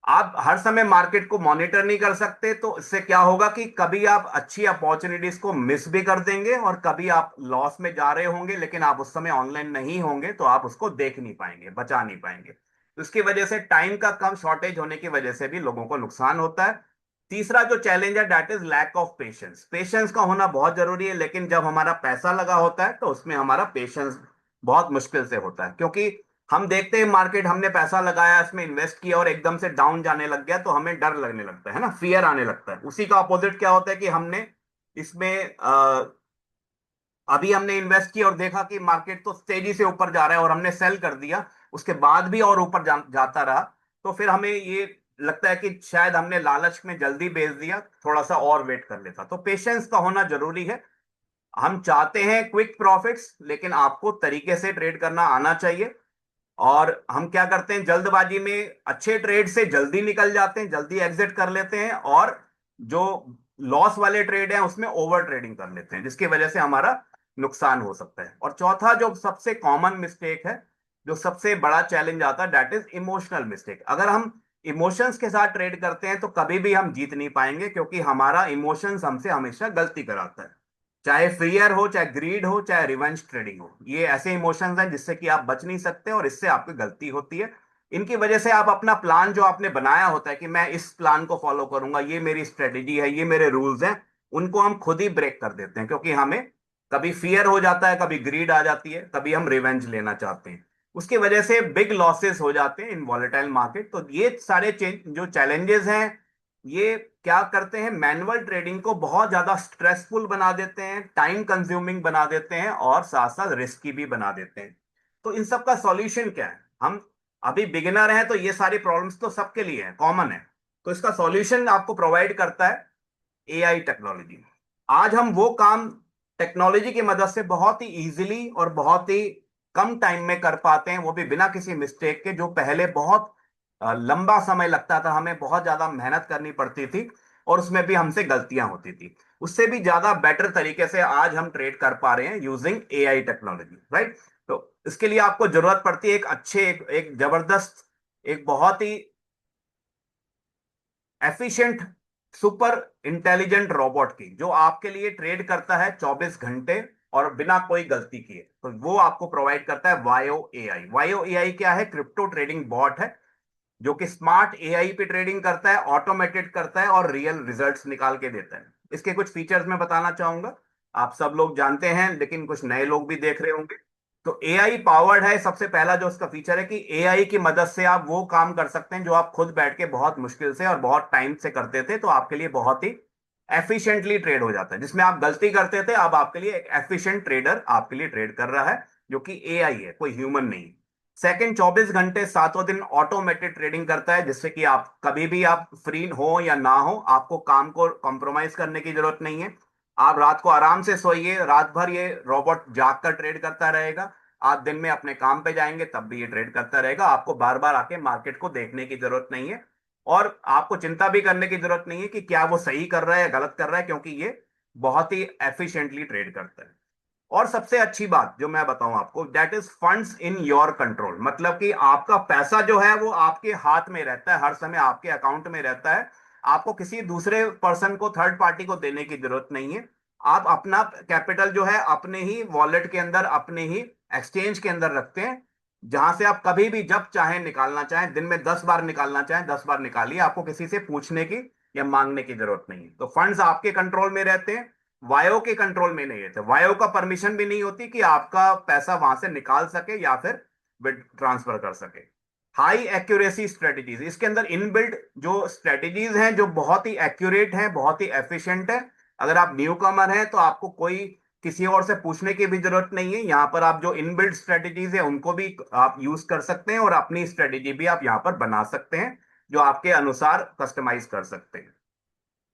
आप हर समय मार्केट को मॉनिटर नहीं कर सकते, तो इससे क्या होगा कि कभी आप अच्छी अपॉर्चुनिटीज को मिस भी कर देंगे, और कभी आप लॉस में जा रहे होंगे, लेकिन आप उस समय ऑनलाइन नहीं होंगे, तो आप उसको देख नहीं पाएंगे, बचा नहीं पाएंगे। तो इसकी वजह से टाइम का कम शॉर्टेज होने की वजह से भी लोगों को नुकसान होता है। तीसरा जो चैलेंज है, that is lack of patience. Patience का होना बहुत जरूरी है, लेकिन जब हमारा पैसा लगा होता है तो उसमें हमारा पेशेंस बहुत मुश्किल से होता है। क्योंकि हम देखते हैं मार्केट, हमने पैसा लगाया, इसमें इन्वेस्ट किया, और एकदम से डाउन जाने लग गया, तो हमें डर लगने लगता है ना, फियर आने लगता है। उसी का अपोजिट क्या होता है कि हमने इसमें अभी हमने इन्वेस्ट किया और देखा कि मार्केट तो तेजी से ऊपर जा रहा है, और हमने सेल कर दिया, उसके बाद भी और ऊपर जाता रहा, तो फिर हमें ये लगता है कि शायद हमने लालच में जल्दी बेच दिया, थोड़ा सा और वेट कर लेता। तो पेशेंस का होना जरूरी है। हम चाहते हैं क्विक प्रॉफिट्स, लेकिन आपको तरीके से ट्रेड करना आना चाहिए। और हम क्या करते हैं, जल्दबाजी में अच्छे ट्रेड से जल्दी निकल जाते हैं, जल्दी एग्जिट कर लेते हैं, और जो लॉस वाले ट्रेड हैं उसमें ओवर ट्रेडिंग कर लेते हैं, जिसकी वजह से हमारा नुकसान हो सकता है। और चौथा जो सबसे कॉमन मिस्टेक है, जो सबसे बड़ा चैलेंज आता है, दैट इज इमोशनल मिस्टेक। अगर हम इमोशंस के साथ ट्रेड करते हैं तो कभी भी हम जीत नहीं पाएंगे, क्योंकि हमारा इमोशंस हमसे हमेशा गलती कराता है। चाहे फियर हो, चाहे ग्रीड हो, चाहे रिवेंज ट्रेडिंग हो, ये ऐसे इमोशंस हैं जिससे कि आप बच नहीं सकते, और इससे आपकी गलती होती है। इनकी वजह से आप अपना प्लान जो आपने बनाया होता है कि मैं इस प्लान को फॉलो करूंगा, ये मेरी स्ट्रेटेजी है, ये मेरे रूल्स हैं, उनको हम खुद ही ब्रेक कर देते हैं, क्योंकि हमें कभी फियर हो जाता है, कभी ग्रीड आ जाती है, कभी हम रिवेंज लेना चाहते हैं। उसकी वजह से बिग लॉसेस हो जाते हैं इन वॉलेटाइल मार्केट। तो ये सारे जो चैलेंजेस हैं, ये क्या करते हैं, मैनुअल ट्रेडिंग को बहुत ज्यादा स्ट्रेसफुल बना देते हैं, टाइम कंज्यूमिंग बना देते हैं, और साथ साथ रिस्की भी बना देते हैं। तो इन सब का सॉल्यूशन क्या है? हम अभी बिगिनर हैं, तो ये सारी प्रॉब्लम्स तो सबके लिए है, कॉमन है। तो इसका सॉल्यूशन आपको प्रोवाइड करता है एआई टेक्नोलॉजी। आज हम वो काम टेक्नोलॉजी की मदद से बहुत ही इजीली और बहुत ही कम टाइम में कर पाते हैं, वो भी बिना किसी मिस्टेक के। जो पहले बहुत लंबा समय लगता था, हमें बहुत ज्यादा मेहनत करनी पड़ती थी, और उसमें भी हमसे गलतियां होती थी, उससे भी ज्यादा बेटर तरीके से आज हम ट्रेड कर पा रहे हैं यूजिंग एआई टेक्नोलॉजी, राइट। तो इसके लिए आपको जरूरत पड़ती है एक अच्छे, एक जबरदस्त, एक बहुत ही एफिशिएंट, सुपर इंटेलिजेंट रोबोट की, जो आपके लिए ट्रेड करता है 24 घंटे और बिना कोई गलती किए। तो वो आपको प्रोवाइड करता है वायो एआई। वायो एआई क्या है? क्रिप्टो ट्रेडिंग बॉट है, जो कि स्मार्ट एआई पे ट्रेडिंग करता है, ऑटोमेटेड करता है और रियल रिजल्ट्स निकाल के देता है। इसके कुछ फीचर्स मैं बताना चाहूंगा। आप सब लोग जानते हैं, लेकिन कुछ नए लोग भी देख रहे होंगे। तो एआई पावर्ड है। सबसे पहला जो उसका फीचर है कि एआई की मदद से आप वो काम कर सकते हैं जो आप खुद बैठ के बहुत मुश्किल से और बहुत टाइम से करते थे, तो आपके लिए बहुत ही एफिशिएंटली ट्रेड हो जाता है। जिसमें आप गलती करते थे, अब आपके लिए एक एफिशिएंट ट्रेडर आपके लिए ट्रेड कर रहा है, जो कि एआई है, कोई ह्यूमन नहीं। सेकंड, 24 घंटे सातों दिन ऑटोमेटेड ट्रेडिंग करता है, जिससे कि आप कभी भी, आप फ्री हो या ना हो, आपको काम को कॉम्प्रोमाइज करने की जरूरत नहीं है। आप रात को आराम से सोइए, रात भर ये रोबोट जाग कर ट्रेड करता रहेगा। आप दिन में अपने काम पे जाएंगे तब भी ये ट्रेड करता रहेगा। आपको बार बार आके मार्केट को देखने की जरूरत नहीं है, और आपको चिंता भी करने की जरूरत नहीं है कि क्या वो सही कर रहा है या गलत कर रहा है, क्योंकि ये बहुत ही एफिशिएंटली ट्रेड करता है। और सबसे अच्छी बात जो मैं बताऊं आपको, that is funds in your control. मतलब कि आपका पैसा जो है वो आपके हाथ में रहता है, हर समय आपके अकाउंट में रहता है। आपको किसी दूसरे पर्सन को, थर्ड पार्टी को देने की जरूरत नहीं है। आप अपना कैपिटल जो है अपने ही वॉलेट के अंदर, अपने ही एक्सचेंज के अंदर रखते हैं, जहां से आप कभी भी जब चाहें निकालना चाहें, दिन में 10 बार निकालना चाहें 10 बार निकालिए। आपको किसी से पूछने की या मांगने की जरूरत नहीं है। तो फंड्स आपके कंट्रोल में रहते हैं, वायो के कंट्रोल में नहीं रहते। वायो का परमिशन भी नहीं होती कि आपका पैसा वहां से निकाल सके या फिर ट्रांसफर कर सके। हाई एक्यूरेसी स्ट्रेटेजीज, इसके अंदर इनबिल्ट जो स्ट्रेटेजीज हैं, जो बहुत ही एक्यूरेट हैं, बहुत ही एफिशिएंट है। अगर आप न्यू कमर हैं तो आपको कोई किसी और से पूछने की भी जरूरत नहीं है। यहाँ पर आप जो इनबिल्ट स्ट्रेटेजीज है उनको भी आप यूज कर सकते हैं, और अपनी स्ट्रेटेजी भी आप यहाँ पर बना सकते हैं, जो आपके अनुसार कस्टमाइज कर सकते हैं।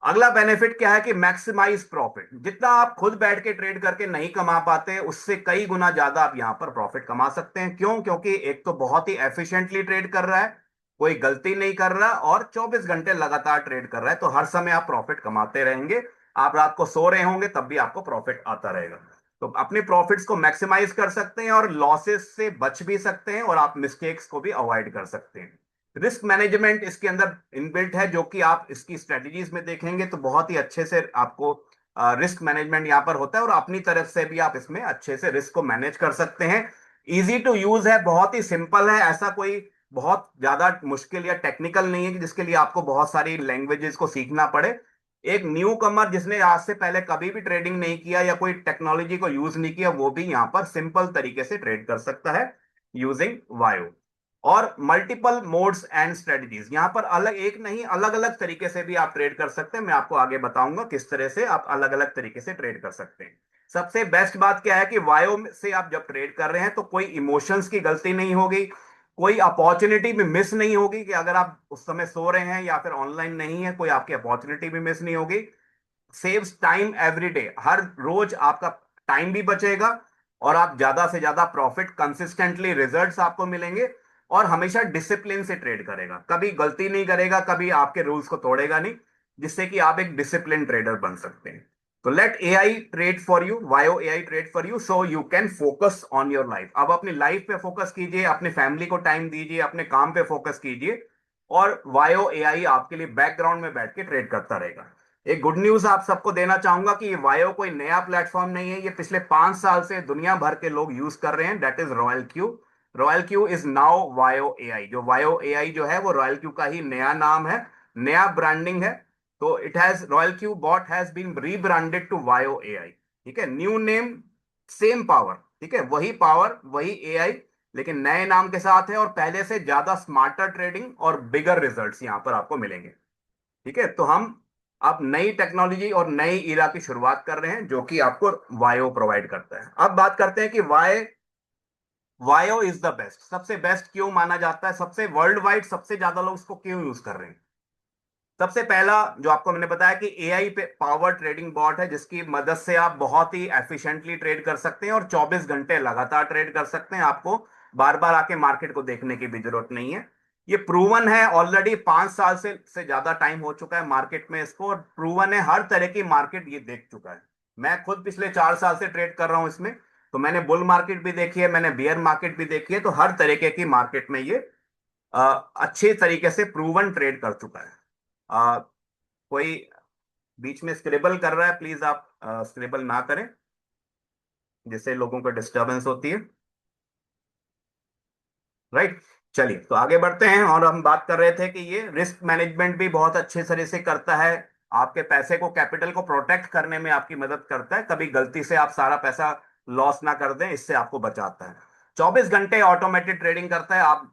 अगला बेनिफिट क्या है कि मैक्सिमाइज प्रॉफिट। जितना आप खुद बैठ के ट्रेड करके नहीं कमा पाते, उससे कई गुना ज्यादा आप यहां पर प्रॉफिट कमा सकते हैं। क्यों? क्योंकि एक तो बहुत ही एफिशिएंटली ट्रेड कर रहा है, कोई गलती नहीं कर रहा, और 24 घंटे लगातार ट्रेड कर रहा है, तो हर समय आप प्रॉफिट कमाते रहेंगे। आप रात को सो रहे होंगे तब भी आपको प्रॉफिट आता रहेगा। तो अपने प्रॉफिट्स को मैक्सिमाइज कर सकते हैं, और लॉसेस से बच भी सकते हैं, और आप मिस्टेक्स को भी अवॉइड कर सकते हैं। रिस्क मैनेजमेंट इसके अंदर इनबिल्ट है, जो कि आप इसकी स्ट्रेटजीज में देखेंगे तो बहुत ही अच्छे से आपको रिस्क मैनेजमेंट यहाँ पर होता है, और अपनी तरफ से भी आप इसमें अच्छे से रिस्क को मैनेज कर सकते हैं। इजी टू यूज है, बहुत ही सिंपल है। ऐसा कोई बहुत ज्यादा मुश्किल या टेक्निकल नहीं है कि जिसके लिए आपको बहुत सारी लैंग्वेजेस को सीखना पड़े। एक न्यू कमर जिसने आज से पहले कभी भी ट्रेडिंग नहीं किया या कोई टेक्नोलॉजी को यूज नहीं किया, वो भी यहाँ पर सिंपल तरीके से ट्रेड कर सकता है यूजिंग वायो। और मल्टीपल मोड्स एंड स्ट्रेटजीज, यहां पर अलग एक नहीं, अलग अलग तरीके से भी आप ट्रेड कर सकते हैं। मैं आपको आगे बताऊंगा किस तरह से आप अलग अलग तरीके से ट्रेड कर सकते हैं। सबसे बेस्ट बात क्या है कि वायो से आप जब ट्रेड कर रहे हैं तो कोई इमोशंस की गलती नहीं होगी, कोई अपॉर्चुनिटी भी मिस नहीं होगी, कि अगर आप उस समय सो रहे हैं या फिर ऑनलाइन नहीं है, कोई आपकी अपॉर्चुनिटी भी मिस नहीं होगी। सेव्स टाइम एवरी डे, हर रोज आपका टाइम भी बचेगा, और आप ज्यादा से ज्यादा प्रॉफिट, कंसिस्टेंटली रिजल्ट्स आपको मिलेंगे। और हमेशा डिसिप्लिन से ट्रेड करेगा, कभी गलती नहीं करेगा, कभी आपके रूल्स को तोड़ेगा नहीं, जिससे कि आप एक डिसिप्लिन ट्रेडर बन सकते हैं। तो let AI trade for you, Vyo AI trade for you, so you can focus on your life. अब अपनी लाइफ पे फोकस कीजिए, अपनी फैमिली को टाइम दीजिए, अपने काम पे फोकस कीजिए, और वायो एआई आपके लिए बैकग्राउंड में बैठ के ट्रेड करता रहेगा। एक गुड न्यूज आप सबको देना चाहूंगा कि ये वायो कोई नया प्लेटफॉर्म नहीं है, ये पिछले 5 साल से दुनिया भर के लोग यूज कर रहे हैं। That is royal Q. Royal Q is now bio AI. जो वायो एआई जो है वो रॉयल क्यू का ही नया नाम है, नया ब्रांडिंग है। तो it has, royal Q bot has been rebranded to Vyo AI. ठीक है, न्यू नेम, सेम पावर। ठीक है, वही पावर, वही एआई, लेकिन नए नाम के साथ है और पहले से ज्यादा स्मार्टर ट्रेडिंग और बिगर रिजल्ट्स यहां पर आपको मिलेंगे। ठीक है, तो हम अब नई टेक्नोलॉजी और नई इरा की शुरुआत कर रहे हैं जो कि आपको वायो प्रोवाइड करता है। अब बात करते हैं कि वायो इज द बेस्ट, सबसे बेस्ट क्यों माना जाता है, सबसे वर्ल्ड वाइड सबसे ज्यादा लोग इसको क्यों यूज कर रहे हैं। सबसे पहला जो आपको मैंने बताया कि एआई पे पावर ट्रेडिंग बॉट है जिसकी मदद से आप बहुत ही एफिशिएंटली ट्रेड कर सकते हैं और 24 घंटे लगातार ट्रेड कर सकते हैं। आपको बार बार आके मार्केट को देखने की भी जरूरत नहीं है। ये प्रूवन है, ऑलरेडी 5 साल से ज्यादा टाइम हो चुका है मार्केट में इसको, और प्रूवन है, हर तरह की मार्केट ये देख चुका है। मैं खुद पिछले 4 साल से ट्रेड कर रहा हूं इसमें, तो मैंने बुल मार्केट भी देखी है, मैंने बियर मार्केट भी देखी है, तो हर तरीके की मार्केट में ये अच्छे तरीके से प्रूवन ट्रेड कर चुका है। आ, कोई बीच में स्क्रिबल कर रहा है, प्लीज आप स्क्रिबल ना करें, जिससे लोगों को डिस्टरबेंस होती है। राइट, चलिए तो आगे बढ़ते हैं। और हम बात कर रहे थे कि ये रिस्क मैनेजमेंट भी बहुत अच्छे तरह से करता है, आपके पैसे को, कैपिटल को प्रोटेक्ट करने में आपकी मदद करता है, कभी गलती से आप सारा पैसा लॉस ना कर दें, इससे आपको बचाता है। 24 घंटे ऑटोमेटेड ट्रेडिंग करता है। आप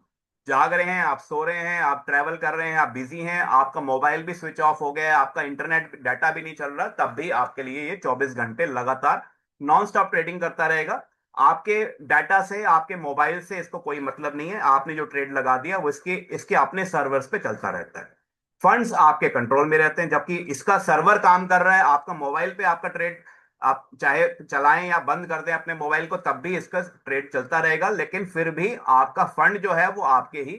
जाग रहे हैं, आप सो रहे हैं, आप ट्रैवल कर रहे हैं, आप बिजी हैं, आपका मोबाइल भी स्विच ऑफ हो गया है, आपका इंटरनेट डाटा भी नहीं चल रहा, तब भी आपके लिए ये 24 घंटे लगातार नॉन स्टॉप ट्रेडिंग करता रहेगा। आपके डाटा से, आपके मोबाइल से इसको कोई मतलब नहीं है, आपने जो ट्रेड लगा दिया वो इसके इसके अपने सर्वर्स पे चलता रहता है। फंड्स आपके कंट्रोल में रहते हैं, जबकि इसका सर्वर काम कर रहा है, आपका मोबाइल पे आपका ट्रेड आप चाहे चलाएं या बंद कर दें अपने मोबाइल को, तब भी इसका ट्रेड चलता रहेगा, लेकिन फिर भी आपका फंड जो है वो आपके ही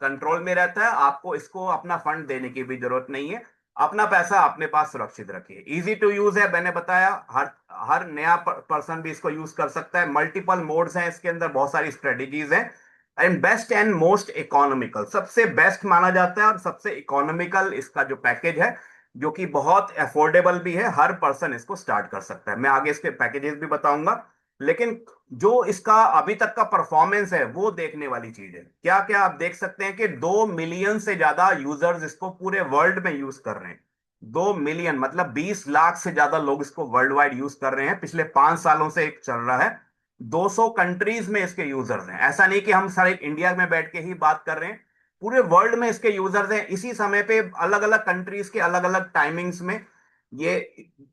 कंट्रोल में रहता है। आपको इसको अपना फंड देने की भी जरूरत नहीं है, अपना पैसा अपने पास सुरक्षित रखिए। इजी टू यूज है, मैंने बताया, हर हर नया पर्सन भी इसको यूज कर सकता है। मल्टीपल मोड्स हैं इसके अंदर, बहुत सारी स्ट्रेटेजीज हैं। And best and most economical, सबसे बेस्ट माना जाता है और सबसे इकोनॉमिकल इसका जो पैकेज है, जो कि बहुत अफोर्डेबल भी है, हर पर्सन इसको स्टार्ट कर सकता है। मैं आगे इसके पैकेजेस भी बताऊंगा, लेकिन जो इसका अभी तक का परफॉर्मेंस है वो देखने वाली चीज है। क्या क्या आप देख सकते हैं कि 2 मिलियन से ज्यादा यूजर्स इसको पूरे वर्ल्ड में यूज कर रहे हैं। 2 मिलियन मतलब 20 लाख से ज्यादा लोग इसको वर्ल्ड वाइड यूज कर रहे हैं, पिछले 5 सालों से एक चल रहा है। 200 कंट्रीज में इसके यूजर्स हैं, ऐसा नहीं कि हम सारे इंडिया में बैठ के ही बात कर रहे हैं, पूरे वर्ल्ड में इसके यूजर्स हैं। इसी समय पे अलग अलग कंट्रीज के अलग अलग टाइमिंग्स में ये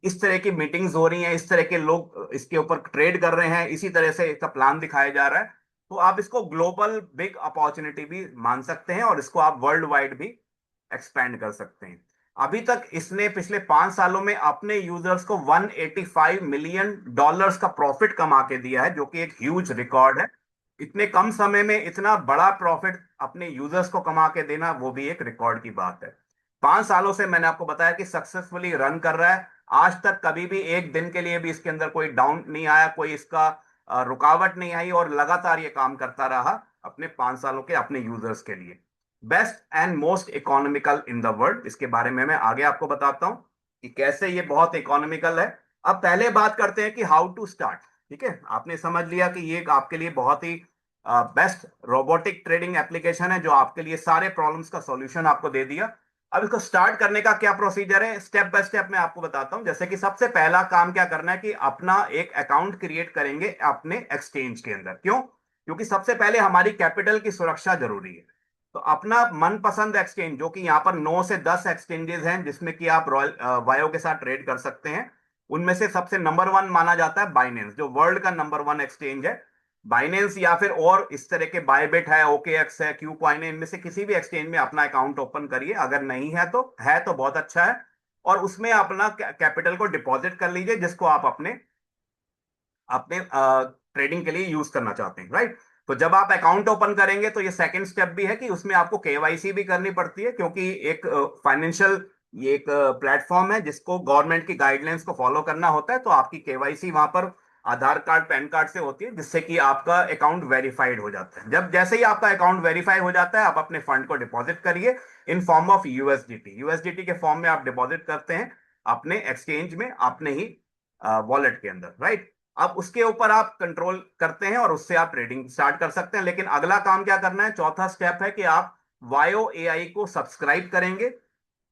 इस तरह की मीटिंग्स हो रही हैं, इस तरह के लोग इसके ऊपर ट्रेड कर रहे हैं, इसी तरह से इसका प्लान दिखाया जा रहा है। तो आप इसको ग्लोबल बिग अपॉर्चुनिटी भी मान सकते हैं और इसको आप वर्ल्ड वाइड भी एक्सपेंड कर सकते हैं। अभी तक इसने पिछले 5 सालों में अपने यूजर्स को $185 मिलियन का प्रॉफिट कमा के दिया है, जो कि एक ह्यूज रिकॉर्ड है। इतने कम समय में इतना बड़ा प्रॉफिट अपने यूजर्स को कमा के देना, वो भी एक रिकॉर्ड की बात है। 5 सालों से मैंने आपको बताया कि सक्सेसफुली रन कर रहा है। आज तक कभी भी एक दिन के लिए भी इसके अंदर कोई डाउन नहीं आया, कोई इसका रुकावट नहीं आई, और लगातार ये काम करता रहा अपने 5 सालों के अपने यूजर्स के लिए। Best and most economical in the world, इसके बारे में मैं आगे आपको बताता हूं कि कैसे ये बहुत इकोनॉमिकल है। अब पहले बात करते हैं कि हाउ टू स्टार्ट। ठीक है, आपने समझ लिया कि ये आपके लिए बहुत ही बेस्ट रोबोटिक ट्रेडिंग एप्लीकेशन है जो आपके लिए सारे प्रॉब्लम्स का सॉल्यूशन आपको दे दिया। अब इसको स्टार्ट करने का क्या प्रोसीजर है, स्टेप बाय स्टेप मैं आपको बताता हूं। जैसे कि सबसे पहला काम क्या करना है कि अपना एक अकाउंट क्रिएट करेंगे अपने एक्सचेंज के अंदर। क्यों? क्योंकि सबसे पहले हमारी कैपिटल की सुरक्षा जरूरी है। तो अपना मनपसंद एक्सचेंज, जो कि यहाँ पर 9 से 10 एक्सचेंजेस हैं जिसमें कि आप रॉयल वायो के साथ ट्रेड कर सकते हैं, उनमें से सबसे नंबर 1 माना जाता है बाइनेंस, जो वर्ल्ड का नंबर 1 एक्सचेंज है। बाइनेंस या फिर और इस तरह के बायबिट है, ओकेएक्स है, क्यू कॉइन है, इनमें से किसी भी एक्सचेंज में अपना अकाउंट ओपन करिए। अगर नहीं है तो बहुत अच्छा है, और उसमें अपना कैपिटल को डिपॉजिट कर लीजिए जिसको आप अपने अपने ट्रेडिंग के लिए यूज करना चाहते हैं। राइट, तो जब आप अकाउंट ओपन करेंगे तो ये सेकंड स्टेप भी है कि उसमें आपको केवाईसी भी करनी पड़ती है, क्योंकि एक फाइनेंशियल ये एक प्लेटफॉर्म है जिसको गवर्नमेंट की गाइडलाइंस को फॉलो करना होता है। तो आपकी केवाईसी वहां पर आधार कार्ड पैन कार्ड से होती है, जिससे कि आपका अकाउंट वेरीफाइड हो जाता है। जब जैसे ही आपका अकाउंट वेरीफाई हो जाता है, आप अपने फंड को डिपॉजिट करिए in form of USDT. USDT के फॉर्म में आप डिपॉजिट करते हैं अपने एक्सचेंज में, अपने ही वॉलेट के अंदर। राइट, अब उसके ऊपर आप कंट्रोल करते हैं और उससे आप ट्रेडिंग स्टार्ट कर सकते हैं। लेकिन अगला काम क्या करना है, चौथा स्टेप है कि आप वायो एआई को सब्सक्राइब करेंगे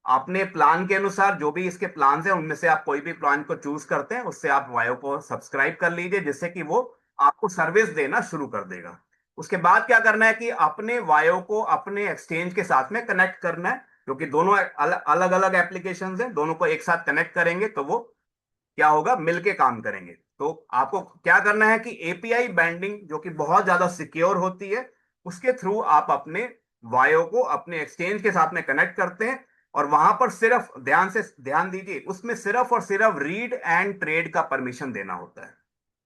अपने प्लान के अनुसार। जो भी इसके प्लान है उनमें से आप कोई भी प्लान को चूज करते हैं, उससे आप वायो को सब्सक्राइब कर लीजिए, जिससे कि वो आपको सर्विस देना शुरू कर देगा। उसके बाद क्या करना है कि अपने वायो को अपने एक्सचेंज के साथ में कनेक्ट करना है, क्योंकि दोनों अलग अलग एप्लीकेशंस हैं, दोनों को एक साथ कनेक्ट करेंगे तो वो क्या होगा, मिलके काम करेंगे। तो आपको क्या करना है कि एपीआई बाइंडिंग जो कि बहुत ज्यादा सिक्योर होती है, उसके थ्रू आप अपने वायो को अपने एक्सचेंज के साथ में कनेक्ट करते हैं। और वहां पर सिर्फ ध्यान दीजिए, उसमें सिर्फ और सिर्फ रीड एंड ट्रेड का परमिशन देना होता है।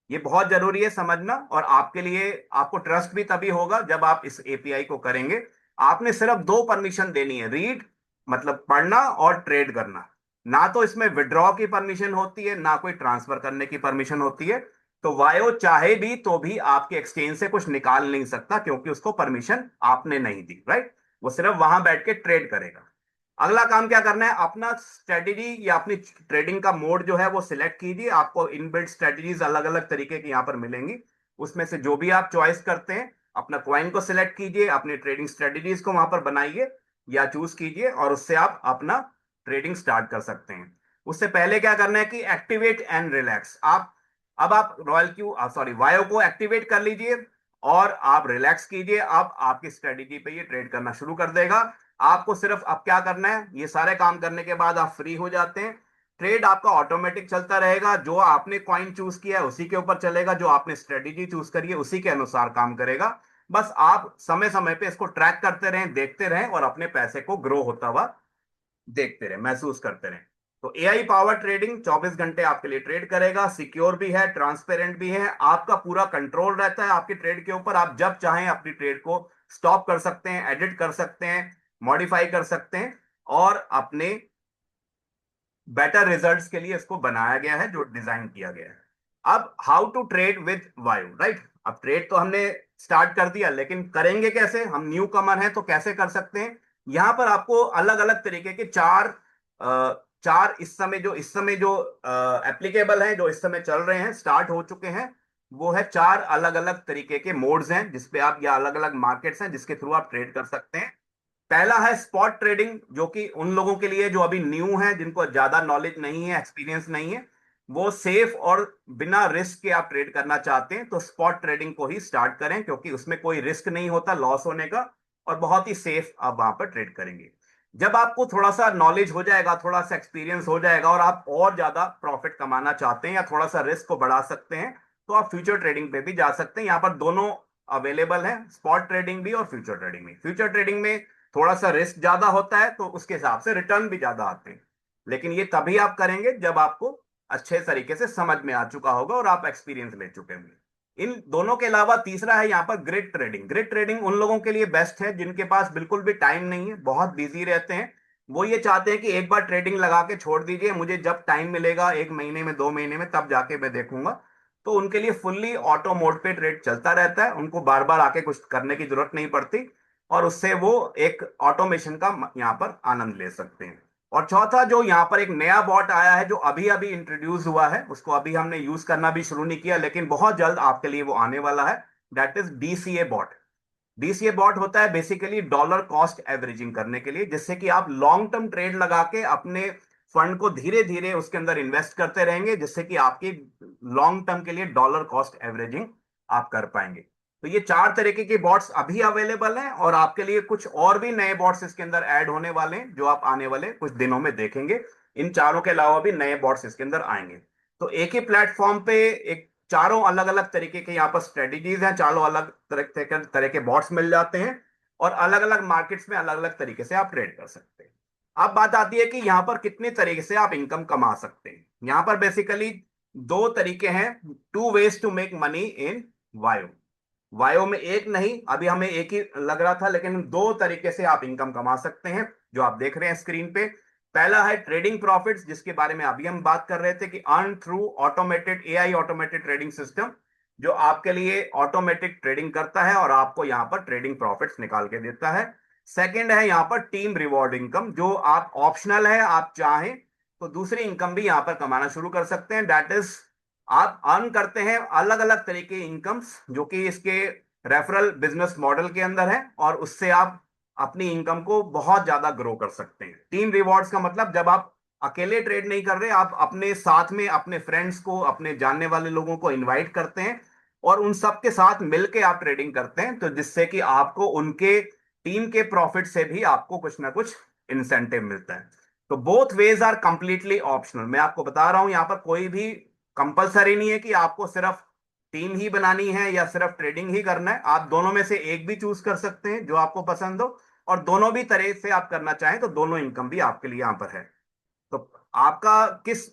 ये बहुत जरूरी है समझना, और आपके लिए आपको ट्रस्ट भी तभी होगा जब आप इस एपीआई को करेंगे। आपने सिर्फ दो परमिशन देनी है, रीड मतलब पढ़ना, और ट्रेड करना। ना तो इसमें विड्रॉ की परमिशन होती है, ना कोई ट्रांसफर करने की परमिशन होती है। तो वायो चाहे भी तो भी आपके एक्सचेंज से कुछ निकाल नहीं सकता, क्योंकि उसको परमिशन आपने नहीं दी, राइट। वो सिर्फ वहां बैठ के ट्रेड करेगा। अगला काम क्या करना है, अपना स्ट्रेटेजी या अपनी ट्रेडिंग का मोड जो है वो सिलेक्ट कीजिए। आपको इनबिल्ट स्ट्रेटेजीज अलग अलग तरीके की यहां पर मिलेंगी, उसमें से जो भी आप चॉइस करते हैं, अपना क्वाइन को सिलेक्ट कीजिए, अपनी ट्रेडिंग स्ट्रेटेजीज को वहां पर बनाइए या चूज कीजिए, और उससे आप अपना ट्रेडिंग स्टार्ट कर सकते हैं। उससे पहले क्या करना है कि एक्टिवेट एंड रिलैक्स। अब आप रॉयल क्यू सॉरी वायो को एक्टिवेट कर लीजिए और आप रिलैक्स कीजिए। अब आपकी स्ट्रेटेजी पे ये ट्रेड करना शुरू कर देगा। आपको सिर्फ अब क्या करना है, ये सारे काम करने के बाद आप फ्री हो जाते हैं। ट्रेड आपका ऑटोमेटिक चलता रहेगा, जो आपने कॉइन चूज किया है उसी के ऊपर चलेगा, जो आपने स्ट्रेटेजी चूज करी है उसी के अनुसार काम करेगा। बस आप समय समय पे इसको ट्रैक करते रहें, देखते रहें, और अपने पैसे को ग्रो होता हुआ देखते रहे, महसूस करते रहे। तो एआई पावर ट्रेडिंग 24 घंटे आपके लिए ट्रेड करेगा, सिक्योर भी है, ट्रांसपेरेंट भी है, आपका पूरा कंट्रोल रहता है आपकी ट्रेड के ऊपर। आप जब चाहें अपनी ट्रेड को स्टॉप कर सकते हैं, एडिट कर सकते हैं, मॉडिफाई कर सकते हैं, और अपने बेटर रिजल्ट्स के लिए इसको बनाया गया है, जो डिजाइन किया गया है। अब हाउ टू ट्रेड विद वायु, राइट। अब ट्रेड तो हमने स्टार्ट कर दिया, लेकिन करेंगे कैसे, हम न्यू कमर हैं तो कैसे कर सकते हैं। यहां पर आपको अलग अलग तरीके के चार इस समय जो एप्लीकेबल हैं, जो इस समय चल रहे हैं, स्टार्ट हो चुके हैं, वो है चार अलग अलग तरीके के मोड्स हैं जिसपे आप, या अलग अलग मार्केट्स हैं जिसके थ्रू आप ट्रेड कर सकते हैं। पहला है स्पॉट ट्रेडिंग, जो कि उन लोगों के लिए जो अभी न्यू है, जिनको ज्यादा नॉलेज नहीं है, एक्सपीरियंस नहीं है, वो सेफ और बिना रिस्क के आप ट्रेड करना चाहते हैं तो स्पॉट ट्रेडिंग को ही स्टार्ट करें, क्योंकि उसमें कोई रिस्क नहीं होता लॉस होने का, और बहुत ही सेफ आप वहां पर ट्रेड करेंगे। जब आपको थोड़ा सा नॉलेज हो जाएगा, थोड़ा सा एक्सपीरियंस हो जाएगा, और आप और ज्यादा प्रॉफिट कमाना चाहते हैं या थोड़ा सा रिस्क को बढ़ा सकते हैं, तो आप फ्यूचर ट्रेडिंग पे भी जा सकते हैं। यहाँ पर दोनों अवेलेबल है, स्पॉट ट्रेडिंग भी और फ्यूचर ट्रेडिंग भी। फ्यूचर ट्रेडिंग में थोड़ा सा रिस्क ज्यादा होता है, तो उसके हिसाब से रिटर्न भी ज्यादा आते हैं, लेकिन ये तभी आप करेंगे जब आपको अच्छे तरीके से समझ में आ चुका होगा और आप एक्सपीरियंस ले चुके होंगे। इन दोनों के अलावा तीसरा है यहाँ पर ग्रिड ट्रेडिंग। ग्रिड ट्रेडिंग उन लोगों के लिए बेस्ट है जिनके पास बिल्कुल भी टाइम नहीं है, बहुत बिजी रहते हैं। वो ये चाहते हैं कि एक बार ट्रेडिंग लगा के छोड़ दीजिए, मुझे जब टाइम मिलेगा, 1 महीने में, 2 महीने में, तब जाके मैं देखूंगा। तो उनके लिए फुल्ली ऑटो मोड पे ट्रेड चलता रहता है, उनको बार बार आके कुछ करने की जरूरत नहीं पड़ती, और उससे वो एक ऑटोमेशन का यहाँ पर आनंद ले सकते हैं। और चौथा, जो यहाँ पर एक नया बॉट आया है जो अभी अभी इंट्रोड्यूस हुआ है, उसको अभी हमने यूज करना भी शुरू नहीं किया, लेकिन बहुत जल्द आपके लिए वो आने वाला है, that is DCA bot. DCA bot होता है बेसिकली डॉलर कॉस्ट एवरेजिंग करने के लिए, जिससे कि आप लॉन्ग टर्म ट्रेड लगा के अपने फंड को धीरे धीरे उसके अंदर इन्वेस्ट करते रहेंगे, जिससे कि आपकी लॉन्ग टर्म के लिए डॉलर कॉस्ट एवरेजिंग आप कर पाएंगे। तो ये चार तरीके के बॉट्स अभी अवेलेबल हैं, और आपके लिए कुछ और भी नए बॉट्स इसके अंदर ऐड होने वाले हैं, जो आप आने वाले कुछ दिनों में देखेंगे। इन चारों के अलावा भी नए बॉट्स इसके अंदर आएंगे। तो एक ही प्लेटफॉर्म पे एक चारों अलग अलग तरीके के यहाँ पर स्ट्रेटेजीज हैं, चारों अलग तरह के बॉट्स मिल जाते हैं, और अलग अलग मार्केट्स में अलग अलग तरीके से आप ट्रेड कर सकते हैं। अब बात आती है कि यहाँ पर कितने तरीके से आप इनकम कमा सकते हैं। यहाँ पर बेसिकली दो तरीके हैं, two ways to make money in Vayo. Vayo में एक नहीं, अभी हमें एक ही लग रहा था, लेकिन दो तरीके से आप इनकम कमा सकते हैं, जो आप देख रहे हैं स्क्रीन पे। पहला है ट्रेडिंग प्रॉफिट्स, जिसके बारे में अभी हम बात कर रहे थे कि earn through automated AI automated trading system, जो आपके लिए ऑटोमेटिक ट्रेडिंग करता है और आपको यहां पर ट्रेडिंग प्रॉफिट्स निकाल के देता है। सेकंड है यहाँ पर टीम रिवॉर्ड इनकम, जो आप ऑप्शनल है, आप चाहें तो दूसरी इनकम भी यहां पर कमाना शुरू कर सकते हैं, दैट इज आप अर्न करते हैं अलग अलग तरीके इनकम्स, जो कि इसके रेफरल बिजनेस मॉडल के अंदर है, और उससे आप अपनी इनकम को बहुत ज्यादा ग्रो कर सकते हैं। टीम रिवॉर्ड्स का मतलब, जब आप अकेले ट्रेड नहीं कर रहे, आप अपने साथ में अपने फ्रेंड्स को, अपने जानने वाले लोगों को इनवाइट करते हैं, और उन सब के साथ मिलके आप ट्रेडिंग करते हैं, तो जिससे कि आपको उनके टीम के प्रॉफिट से भी आपको कुछ ना कुछ इंसेंटिव मिलता है। तो both ways are completely optional. मैं आपको बता रहा हूं यहां पर कोई भी कंपलसरी नहीं है कि आपको सिर्फ टीम ही बनानी है या सिर्फ ट्रेडिंग ही करना है। आप दोनों में से एक भी चूज कर सकते हैं जो आपको पसंद हो, और दोनों भी तरह से आप करना चाहें तो दोनों इनकम भी आपके लिए यहां पर है। तो आपका किस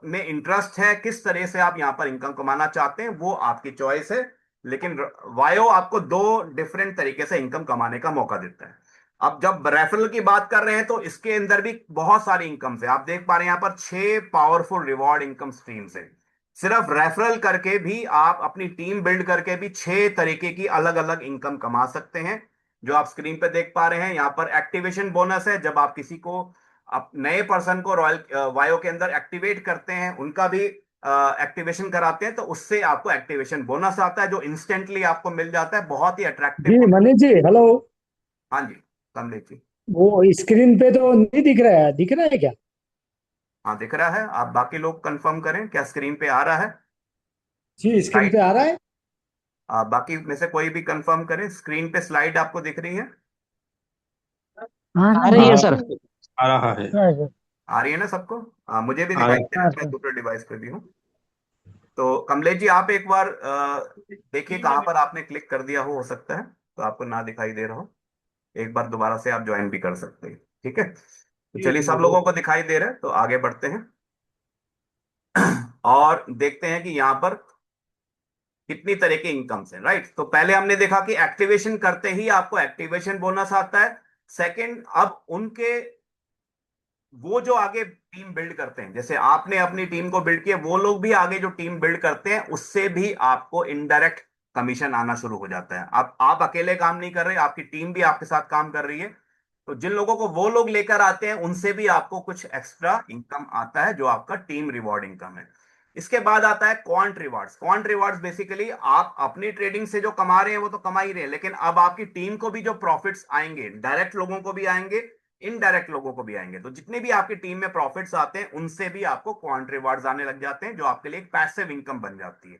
में इंटरेस्ट है, किस तरह से आप यहाँ पर इनकम कमाना चाहते हैं, वो आपकी चॉइस है। लेकिन वायो आपको दो डिफरेंट तरीके से इनकम कमाने का मौका देता है। अब जब रेफरल की बात कर रहे हैं तो इसके अंदर भी बहुत सारी इनकम्स है। आप देख पा रहे हैं यहाँ पर 6 पावरफुल रिवॉर्ड इनकम स्ट्रीम्स है। सिर्फ रेफरल करके भी आप अपनी टीम बिल्ड करके भी 6 तरीके की अलग अलग इनकम कमा सकते हैं, जो आप स्क्रीन पे देख पा रहे हैं। यहाँ पर एक्टिवेशन बोनस है, जब आप किसी को, आप नए पर्सन को रॉयल वायो के अंदर एक्टिवेट करते हैं, उनका भी एक्टिवेशन कराते हैं, तो उससे आपको एक्टिवेशन बोनस आता है जो इंस्टेंटली आपको मिल जाता है, बहुत ही जी अट्रैक्टिव। मनीष जी, हेलो। हाँ जी, कमलेश जी। वो स्क्रीन पे तो नहीं दिख रहा है, दिख रहा है क्या? हाँ दिख रहा है, आप बाकी लोग कंफर्म करें क्या स्क्रीन पे आ रहा है जी स्क्रीन स्लाइड। पे आ रहा है। आप बाकी में से कोई भी कंफर्म करें, स्क्रीन पे स्लाइड आपको दिख रही है? हाँ आ रही है हाँ। सर। आ रहा है। हाँ सर। आ रही है ना सबको? मुझे भी आ दिखाई रहा दे रहा हाँ है, मैं सर। दूसरे डिवाइस पे भी हूँ। तो कमलेश जी आप एक बार देखिए कहाँ पर आपने क्लिक कर दिया हो सकता है तो आपको ना दिखाई दे रहा हो। एक बार दोबारा से आप ज्वाइन भी कर सकते हैं, ठीक है। तो एक चलिए, सब मिनट लोगों रुको। को दिखाई दे रहा है तो आगे बढ़ते हैं और देखते हैं कि यहाँ पर कितनी तरह के इनकम्स हैं। राइट, तो पहले हमने देखा कि एक्टिवेशन करते ही आपको एक्टिवेशन बोनस आता है। सेकंड, अब उनके, वो जो आगे टीम बिल्ड करते हैं, जैसे आपने अपनी टीम को बिल्ड किया, वो लोग भी आगे जो टीम बिल्ड करते हैं उससे भी आपको इनडायरेक्ट कमीशन आना शुरू हो जाता है। आप अकेले काम नहीं कर रहे, आपकी टीम भी आपके साथ काम कर रही है। तो जिन लोगों को वो लोग लेकर आते हैं उनसे भी आपको कुछ एक्स्ट्रा इनकम आता है जो आपका टीम रिवॉर्ड इनकम है। इसके बाद आता है quant rewards. Quant rewards basically आप अपनी ट्रेडिंग से जो कमा रहे हैं वो तो कमा ही रहे हैं, लेकिन अब आपकी टीम को भी जो प्रॉफिट्स आएंगे, डायरेक्ट लोगों को भी आएंगे, इनडायरेक्ट लोगों को भी आएंगे। तो जितने भी आपकी टीम में प्रॉफिट्स आते हैं उनसे भी आपको क्वांट रिवार्ड्स आने लग जाते हैं, जो आपके लिए एक पैसिव इनकम बन जाती है।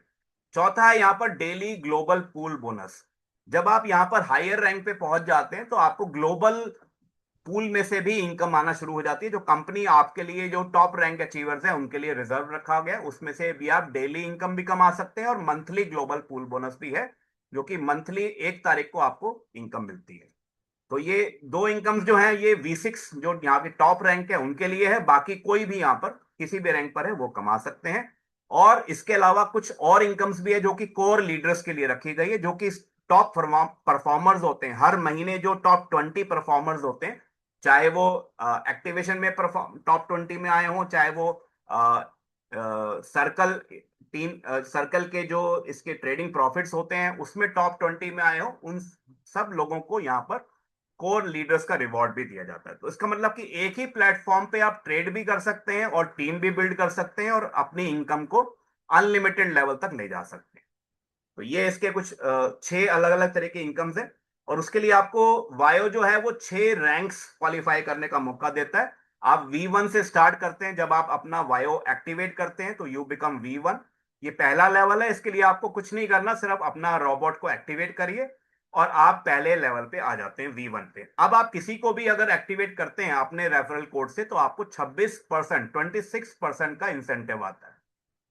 चौथा है यहाँ पर डेली ग्लोबल पूल बोनस। जब आप यहाँ पर हायर रैंक पे पहुंच जाते हैं तो आपको ग्लोबल पूल में से भी इनकम आना शुरू हो जाती है, जो कंपनी आपके लिए, जो टॉप रैंक अचीवर्स हैं उनके लिए रिजर्व रखा गया है। उसमें से भी आप डेली इनकम भी कमा सकते हैं, और मंथली ग्लोबल पूल बोनस भी है, जो कि मंथली 1 तारीख को आपको इनकम मिलती है। तो ये दो इनकम्स जो हैं, ये V6 जो यहाँ की टॉप रैंक है उनके लिए है, बाकी कोई भी यहाँ पर किसी भी रैंक पर है वो कमा सकते हैं। और इसके अलावा कुछ और इनकम्स भी है जो कि कोर लीडर्स के लिए रखी गई है, जो कि टॉप परफॉर्मर्स होते हैं। हर महीने जो टॉप 20 परफॉर्मर्स होते हैं, चाहे वो एक्टिवेशन में टॉप 20 में आए हों, चाहे वो सर्कल टीम, सर्कल के जो इसके ट्रेडिंग प्रॉफिट्स होते हैं उसमें टॉप 20 में आए हो, उन सब लोगों को यहाँ पर कोर लीडर्स का रिवॉर्ड भी दिया जाता है। तो इसका मतलब कि एक ही प्लेटफॉर्म पे आप ट्रेड भी कर सकते हैं और टीम भी बिल्ड कर सकते हैं और अपनी इनकम को अनलिमिटेड लेवल तक ले जा सकते हैं। तो ये इसके कुछ 6 अलग अलग तरह के इनकम्स हैं। और उसके लिए आपको वायो जो है वो 6 रैंक्स क्वालिफाई करने का मौका देता है। आप V1 से स्टार्ट करते हैं, जब आप अपना वायो एक्टिवेट करते हैं तो यू बिकम V1। ये पहला लेवल है, इसके लिए आपको कुछ नहीं करना, सिर्फ अपना रोबोट को एक्टिवेट करिए और आप पहले लेवल पे आ जाते हैं, V1 पे। अब आप किसी को भी अगर एक्टिवेट करते हैं अपने रेफरल कोड से तो आपको 26% का इंसेंटिव आता है।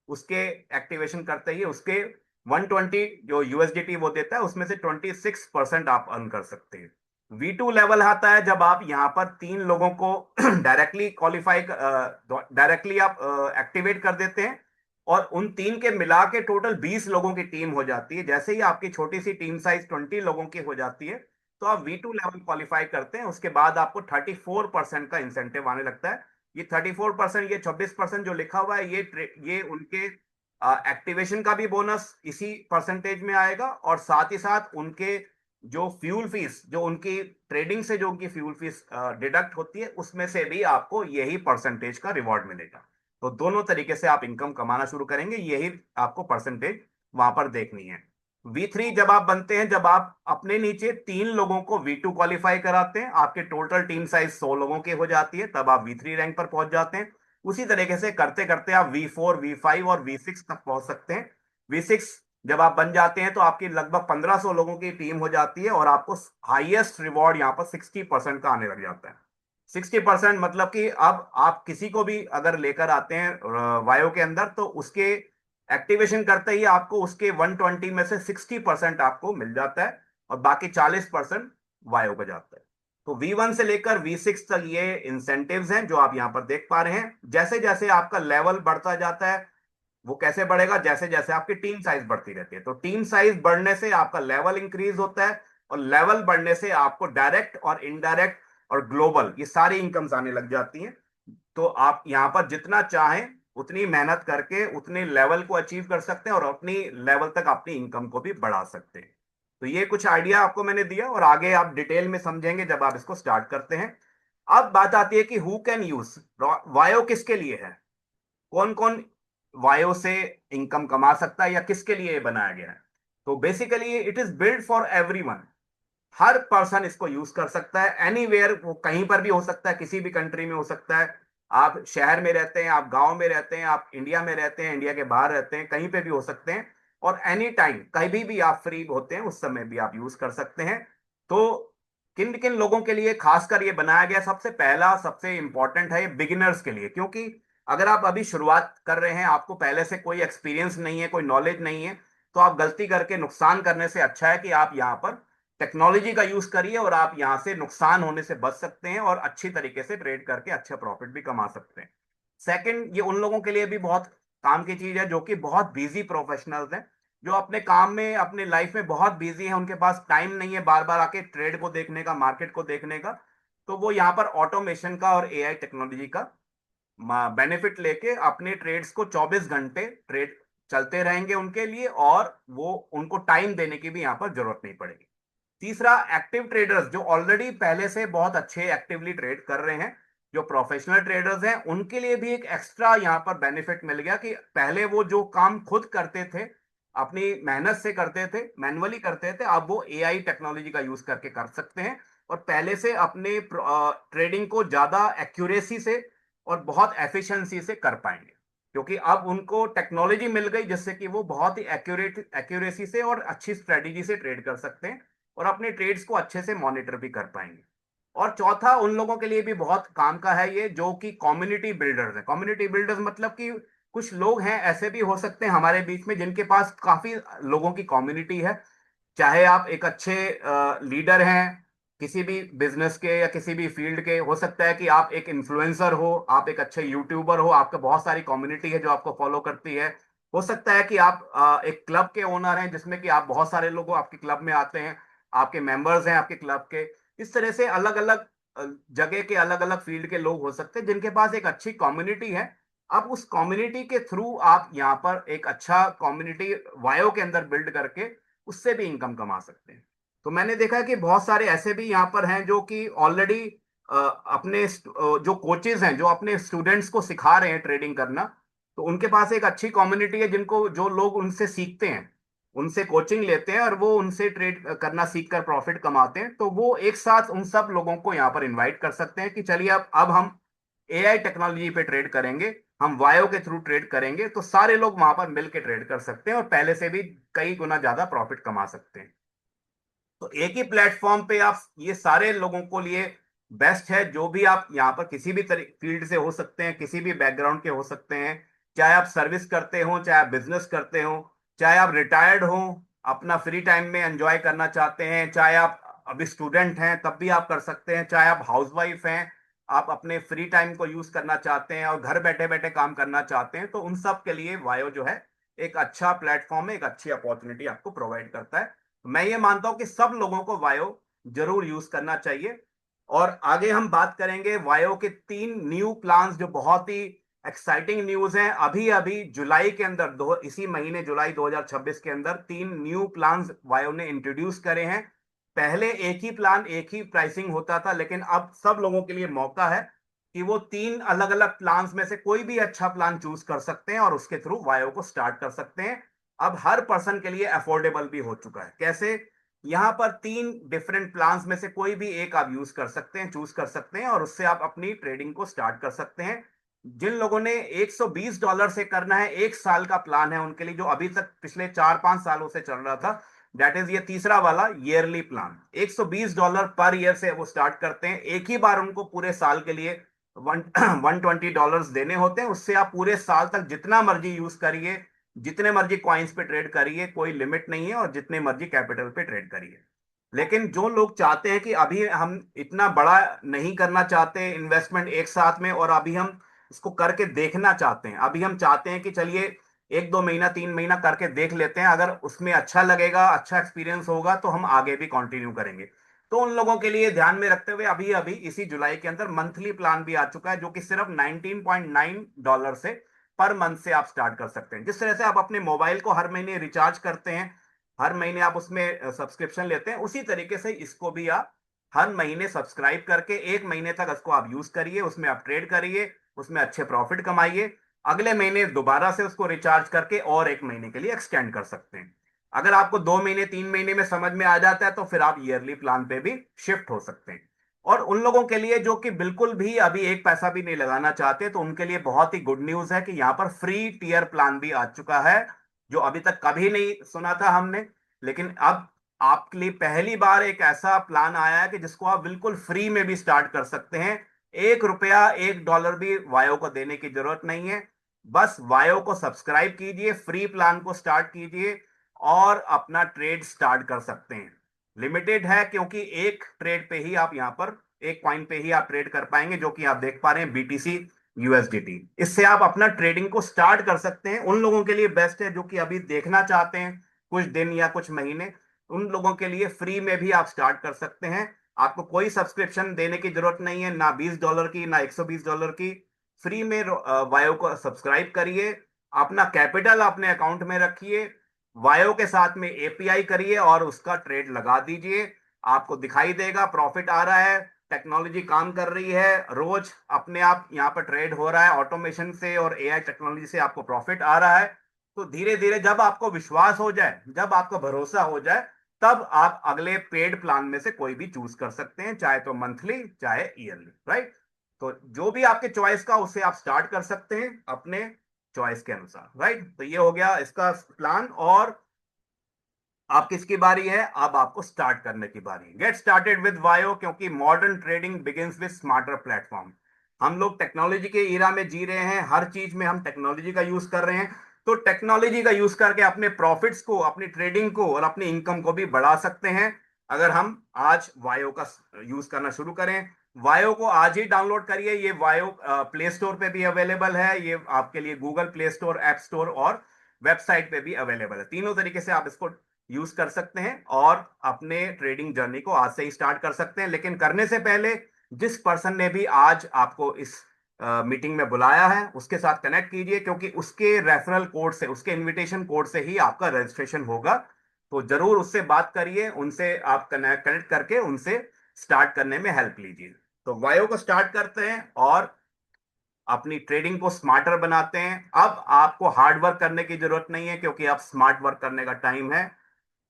उसके एक्टिवेशन करते ही उसके 120 जो USDT वो देता है, उसमें से 26% आप अर्न कर सकते हैं। V2 लेवल आता है जब आप यहाँ पर 3 लोगों को डायरेक्टली क्वालिफाई, डायरेक्टली आप एक्टिवेट कर देते हैं, और उन 3 के मिला के टोटल 20 लोगों की टीम हो जाती है। जैसे ही आपकी छोटी सी टीम साइज 20 लोगों की हो जाती है तो आप V2 लेवल क्वालिफाई करते हैं। उसके बाद आपको 34% का इंसेंटिव आने लगता है। ये 34%, ये 26% जो लिखा हुआ है, ये उनके एक्टिवेशन का भी बोनस इसी परसेंटेज में आएगा, और साथ ही साथ उनके जो फ्यूल फीस, जो उनकी ट्रेडिंग से जो उनकी फ्यूल फीस डिडक्ट होती है, उसमें से भी आपको यही परसेंटेज का रिवॉर्ड मिलेगा। तो दोनों तरीके से आप इनकम कमाना शुरू करेंगे, यही आपको परसेंटेज वहां पर देखनी है। V3 जब आप बनते हैं, जब आप अपने नीचे 3 लोगों को V2 क्वालिफाई कराते हैं, आपके टोटल टीम साइज 100 लोगों की हो जाती है, तब आप V3 रैंक पर पहुंच जाते हैं। उसी तरीके से करते करते आप V4, V5 और V6 तक पहुंच सकते हैं। V6 जब आप बन जाते हैं तो आपकी लगभग 1500 लोगों की टीम हो जाती है, और आपको हाईएस्ट रिवॉर्ड यहाँ पर 60% का आने लग जाता है। 60% मतलब कि अब आप किसी को भी अगर लेकर आते हैं वायो के अंदर, तो उसके एक्टिवेशन करते ही आपको उसके 120 में से 60% आपको मिल जाता है, और बाकी 40% वायो को जाता है। तो V1 से लेकर V6 तक ये इंसेंटिव्स हैं जो आप यहाँ पर देख पा रहे हैं। जैसे जैसे आपका लेवल बढ़ता जाता है, वो कैसे बढ़ेगा, जैसे जैसे आपकी टीम साइज बढ़ती रहती है। तो टीम साइज बढ़ने से आपका लेवल इंक्रीज होता है, और लेवल बढ़ने से आपको डायरेक्ट और इनडायरेक्ट और ग्लोबल ये सारी इनकम्स आने लग जाती हैं। तो आप यहाँ पर जितना चाहें उतनी मेहनत करके उतने लेवल को अचीव कर सकते हैं, और अपनी लेवल तक अपनी इनकम को भी बढ़ा सकते हैं। तो ये कुछ आइडिया आपको मैंने दिया, और आगे आप डिटेल में समझेंगे जब आप इसको स्टार्ट करते हैं। अब बात आती है कि हु कैन यूज वायो, किसके लिए है, कौन कौन वायो से इनकम कमा सकता है, या किसके लिए ये बनाया गया है। तो basically it is build for everyone. Her person इसको यूज कर सकता है एनीवेयर, वो कहीं पर भी हो सकता है, किसी भी कंट्री में हो सकता है। आप शहर में रहते हैं, आप गांव में रहते हैं, आप इंडिया में रहते हैं, इंडिया के बाहर रहते हैं, कहीं पे भी हो सकते हैं। और एनी टाइम कहीं भी आप फ्री होते हैं उस समय भी आप यूज कर सकते हैं। तो किन किन लोगों के लिए खासकर ये बनाया गया, सबसे पहला सबसे इंपॉर्टेंट है ये बिगिनर्स के लिए। क्योंकि अगर आप अभी शुरुआत कर रहे हैं, आपको पहले से कोई एक्सपीरियंस नहीं है, कोई नॉलेज नहीं है, तो आप गलती करके नुकसान करने से अच्छा है कि आप यहाँ पर टेक्नोलॉजी का यूज करिए, और आप यहां से नुकसान होने से बच सकते हैं, और अच्छी तरीके से ट्रेड करके अच्छा प्रॉफिट भी कमा सकते हैं। सेकंड, ये उन लोगों के लिए भी बहुत काम की चीज है जो कि बहुत बिजी प्रोफेशनल्स हैं, जो अपने काम में अपने लाइफ में बहुत बिजी हैं, उनके पास टाइम नहीं है बार बार आके ट्रेड को देखने का, मार्केट को देखने का। तो वो यहाँ पर ऑटोमेशन का और एआई टेक्नोलॉजी का बेनिफिट लेके अपने ट्रेड्स को 24 घंटे ट्रेड चलते रहेंगे उनके लिए, और वो उनको टाइम देने की भी यहाँ पर जरूरत नहीं पड़ेगी। तीसरा, एक्टिव ट्रेडर्स जो ऑलरेडी पहले से बहुत अच्छे एक्टिवली ट्रेड कर रहे हैं, जो प्रोफेशनल ट्रेडर्स हैं, उनके लिए भी एक एक्स्ट्रा यहाँ पर बेनिफिट मिल गया कि पहले वो जो काम खुद करते थे, अपनी मेहनत से करते थे, मैनुअली करते थे, अब वो एआई टेक्नोलॉजी का यूज करके कर सकते हैं, और पहले से अपने ट्रेडिंग को ज्यादा एक्यूरेसी से और बहुत एफिशिएंसी से कर पाएंगे। क्योंकि अब उनको टेक्नोलॉजी मिल गई जिससे कि वो बहुत ही एक्यूरेसी से और अच्छी स्ट्रेटेजी से ट्रेड कर सकते हैं, और अपने ट्रेड्स को अच्छे से मॉनिटर भी कर पाएंगे। और चौथा, उन लोगों के लिए भी बहुत काम का है ये, जो कि कम्युनिटी बिल्डर्स है। कम्युनिटी बिल्डर्स मतलब कि कुछ लोग हैं ऐसे भी हो सकते हैं हमारे बीच में जिनके पास काफी लोगों की कम्युनिटी है। चाहे आप एक अच्छे लीडर हैं किसी भी बिजनेस के या किसी भी फील्ड के, हो सकता है कि आप एक इन्फ्लुएंसर हो, आप एक अच्छे यूट्यूबर हो, आपका बहुत सारी कम्युनिटी है जो आपको फॉलो करती है। हो सकता है कि आप एक क्लब के ओनर हैं जिसमें कि आप बहुत सारे लोग आपके क्लब में आते हैं, आपके मेंबर्स हैं आपके क्लब के। इस तरह से अलग अलग जगह के अलग अलग फील्ड के लोग हो सकते हैं जिनके पास एक अच्छी कम्युनिटी है। अब उस कम्युनिटी के थ्रू आप यहाँ पर एक अच्छा कम्युनिटी वायो के अंदर बिल्ड करके उससे भी इनकम कमा सकते हैं। तो मैंने देखा है कि बहुत सारे ऐसे भी यहाँ पर हैं जो कि ऑलरेडी अपने जो कोचेज हैं जो अपने स्टूडेंट्स को सिखा रहे हैं ट्रेडिंग करना, तो उनके पास एक अच्छी कम्युनिटी है जिनको जो लोग उनसे सीखते हैं, उनसे कोचिंग लेते हैं, और वो उनसे ट्रेड करना सीख कर प्रॉफिट कमाते हैं। तो वो एक साथ उन सब लोगों को यहाँ पर इनवाइट कर सकते हैं कि चलिए अब हम एआई टेक्नोलॉजी पे ट्रेड करेंगे, हम वायो के थ्रू ट्रेड करेंगे। तो सारे लोग वहां पर मिलकर ट्रेड कर सकते हैं, और पहले से भी कई गुना ज्यादा प्रॉफिट कमा सकते हैं। तो एक ही प्लेटफॉर्म पे आप ये सारे लोगों को लिए बेस्ट है। जो भी आप यहाँ पर किसी भी फील्ड से हो सकते हैं, किसी भी बैकग्राउंड के हो सकते हैं, चाहे आप सर्विस करते हो, चाहे आप बिजनेस करते हो, चाहे आप रिटायर्ड हो, अपना फ्री टाइम में एंजॉय करना चाहते हैं, चाहे आप अभी स्टूडेंट हैं तब भी आप कर सकते हैं, चाहे आप हाउसवाइफ हैं, आप अपने फ्री टाइम को यूज करना चाहते हैं और घर बैठे बैठे काम करना चाहते हैं, तो उन सब के लिए वायो जो है एक अच्छा प्लेटफॉर्म है, एक अच्छी अपॉर्चुनिटी आपको प्रोवाइड करता है। मैं ये मानता हूं कि सब लोगों को वायो जरूर यूज करना चाहिए। और आगे हम बात करेंगे वायो के 3 न्यू प्लान्स जो बहुत ही एक्साइटिंग न्यूज हैं। अभी अभी जुलाई के अंदर इसी महीने जुलाई 2026 के अंदर 3 न्यू प्लान्स वायो ने इंट्रोड्यूस करे हैं। पहले एक ही प्लान एक ही प्राइसिंग होता था, लेकिन अब सब लोगों के लिए मौका है कि वो 3 अलग अलग प्लान्स में से कोई भी अच्छा प्लान चूज कर सकते हैं और उसके थ्रू वायो को स्टार्ट कर सकते हैं। अब हर पर्सन के लिए अफोर्डेबल भी हो चुका है। कैसे? यहाँ पर 3 डिफरेंट प्लान्स में से कोई भी एक आप यूज कर सकते हैं, चूज कर सकते हैं, और उससे आप अपनी ट्रेडिंग को स्टार्ट कर सकते हैं। जिन लोगों ने $120 से करना है, 1 साल का प्लान है उनके लिए, जो अभी तक पिछले 4-5 सालों से चल रहा था, दैट इज ये तीसरा वाला ईयरली प्लान। $120 पर ईयर से वो स्टार्ट करते हैं। एक ही बार उनको पूरे साल के लिए वन $120 देने होते हैं। उससे आप पूरे साल तक जितना मर्जी यूज करिए, जितने मर्जी कॉइन्स पे ट्रेड करिए, कोई लिमिट नहीं है, और जितने मर्जी कैपिटल पे ट्रेड करिए। लेकिन जो लोग चाहते हैं कि अभी हम इतना बड़ा नहीं करना चाहते इन्वेस्टमेंट एक साथ में, और अभी हम इसको करके देखना चाहते हैं, अभी हम चाहते हैं कि चलिए 1-2 महीना 3 महीना करके देख लेते हैं, अगर उसमें अच्छा लगेगा, अच्छा एक्सपीरियंस होगा, तो हम आगे भी कंटिन्यू करेंगे। तो उन लोगों के लिए ध्यान में रखते हुए अभी अभी इसी जुलाई के अंदर मंथली प्लान भी आ चुका है, जो कि सिर्फ $19.9 से पर मंथ से आप स्टार्ट कर सकते हैं। जिस तरह से आप अपने मोबाइल को हर महीने रिचार्ज करते हैं, हर महीने आप उसमें सब्सक्रिप्शन लेते हैं, उसी तरीके से इसको भी आप हर महीने सब्सक्राइब करके 1 महीने तक इसको आप यूज करिए, उसमें आप ट्रेड करिए, उसमें अच्छे प्रॉफिट कमाइए। अगले महीने दोबारा से उसको रिचार्ज करके और 1 महीने के लिए एक्सटेंड कर सकते हैं। अगर आपको 2 महीने 3 महीने में समझ में आ जाता है, तो फिर आप ईयरली प्लान पे भी शिफ्ट हो सकते हैं। और उन लोगों के लिए जो कि बिल्कुल भी अभी एक पैसा भी नहीं लगाना चाहते, तो उनके लिए बहुत ही गुड न्यूज है कि यहाँ पर फ्री टीयर प्लान भी आ चुका है, जो अभी तक कभी नहीं सुना था हमने। लेकिन अब आपके लिए पहली बार एक ऐसा प्लान आया है कि जिसको आप बिल्कुल फ्री में भी स्टार्ट कर सकते हैं। ₹1 $1 भी वायो को देने की जरूरत नहीं है। बस वायो को सब्सक्राइब कीजिए, फ्री प्लान को स्टार्ट कीजिए, और अपना ट्रेड स्टार्ट कर सकते हैं। लिमिटेड है, क्योंकि एक ट्रेड पे ही आप यहाँ पर, एक पॉइंट पे ही आप ट्रेड कर पाएंगे, जो कि आप देख पा रहे हैं BTC USDT। इससे आप अपना ट्रेडिंग को स्टार्ट कर सकते हैं। उन लोगों के लिए बेस्ट है जो कि अभी देखना चाहते हैं कुछ दिन या कुछ महीने, उन लोगों के लिए फ्री में भी आप स्टार्ट कर सकते हैं। आपको कोई सब्सक्रिप्शन देने की जरूरत नहीं है, ना $20 की, ना $120 की। फ्री में वायो को सब्सक्राइब करिए, अपना कैपिटल अपने अकाउंट में रखिए, वायो के साथ में API करिए, और उसका ट्रेड लगा दीजिए। आपको दिखाई देगा प्रॉफिट आ रहा है, टेक्नोलॉजी काम कर रही है, रोज अपने आप यहाँ पर ट्रेड हो रहा है, ऑटोमेशन से और AI टेक्नोलॉजी से आपको प्रॉफिट आ रहा है। तो धीरे धीरे जब आपको विश्वास हो जाए, जब आपको भरोसा हो जाए, तब आप अगले पेड प्लान में से कोई भी चूज कर सकते हैं, चाहे तो मंथली चाहे ईयरली, राइट। तो जो भी आपके चॉइस का, उससे आप स्टार्ट कर सकते हैं अपने चॉइस के अनुसार, राइट। तो ये हो गया इसका प्लान। और अब किसकी बारी है? अब आपको स्टार्ट करने की बारी है। गेट स्टार्टेड विद वायो, क्योंकि modern trading begins with smarter platform. हम लोग टेक्नोलॉजी के ईरा में जी रहे हैं, हर चीज में हम टेक्नोलॉजी का यूज कर रहे हैं। तो टेक्नोलॉजी का यूज करके अपने प्रॉफिट्स को, अपनी ट्रेडिंग को और अपनी इनकम को भी बढ़ा सकते हैं, अगर हम आज वायो का यूज करना शुरू करें। वायो को आज ही डाउनलोड करिए। ये वायो प्ले स्टोर पे भी अवेलेबल है, ये आपके लिए Google play store, app store और वेबसाइट पे भी अवेलेबल है। तीनों तरीके से आप इसको यूज कर सकते हैं और अपने ट्रेडिंग जर्नी को आज से ही स्टार्ट कर सकते हैं। लेकिन करने से पहले, जिस पर्सन ने भी आज आपको इस मीटिंग में बुलाया है, उसके साथ कनेक्ट कीजिए, क्योंकि उसके रेफरल कोड से, उसके इनविटेशन कोड से ही आपका रजिस्ट्रेशन होगा। तो जरूर उससे बात करिए, उनसे आप कनेक्ट करके उनसे स्टार्ट करने में हेल्प लीजिए। तो वायो को स्टार्ट करते हैं और अपनी ट्रेडिंग को स्मार्टर बनाते हैं। अब आपको हार्ड वर्क करने की जरूरत नहीं है, क्योंकि अब स्मार्ट वर्क करने का टाइम है।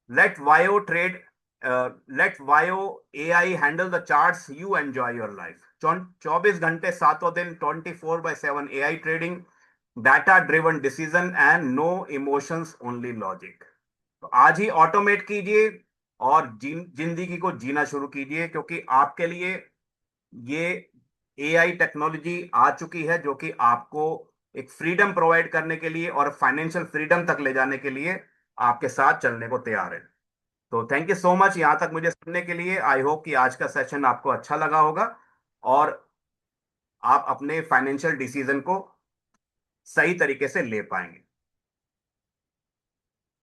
Let Vio trade, let Vio AI handle the charts, you enjoy your life। 24 घंटे 7 दिन, 24/7 AI trading, data driven decision and no emotions, only logic. तो आज ही ऑटोमेट कीजिए और जिंदगी को जीना शुरू कीजिए, क्योंकि आपके लिए ये AI टेक्नोलॉजी आ चुकी है, जो कि आपको एक फ्रीडम प्रोवाइड करने के लिए और फाइनेंशियल फ्रीडम तक ले जाने के लिए आपके साथ चलने को तैयार है। तो थैंक यू सो मच यहां तक मुझे सुनने के लिए। आई होप कि आज का सेशन आपको अच्छा लगा होगा, और आप अपने फाइनेंशियल डिसीजन को सही तरीके से ले पाएंगे।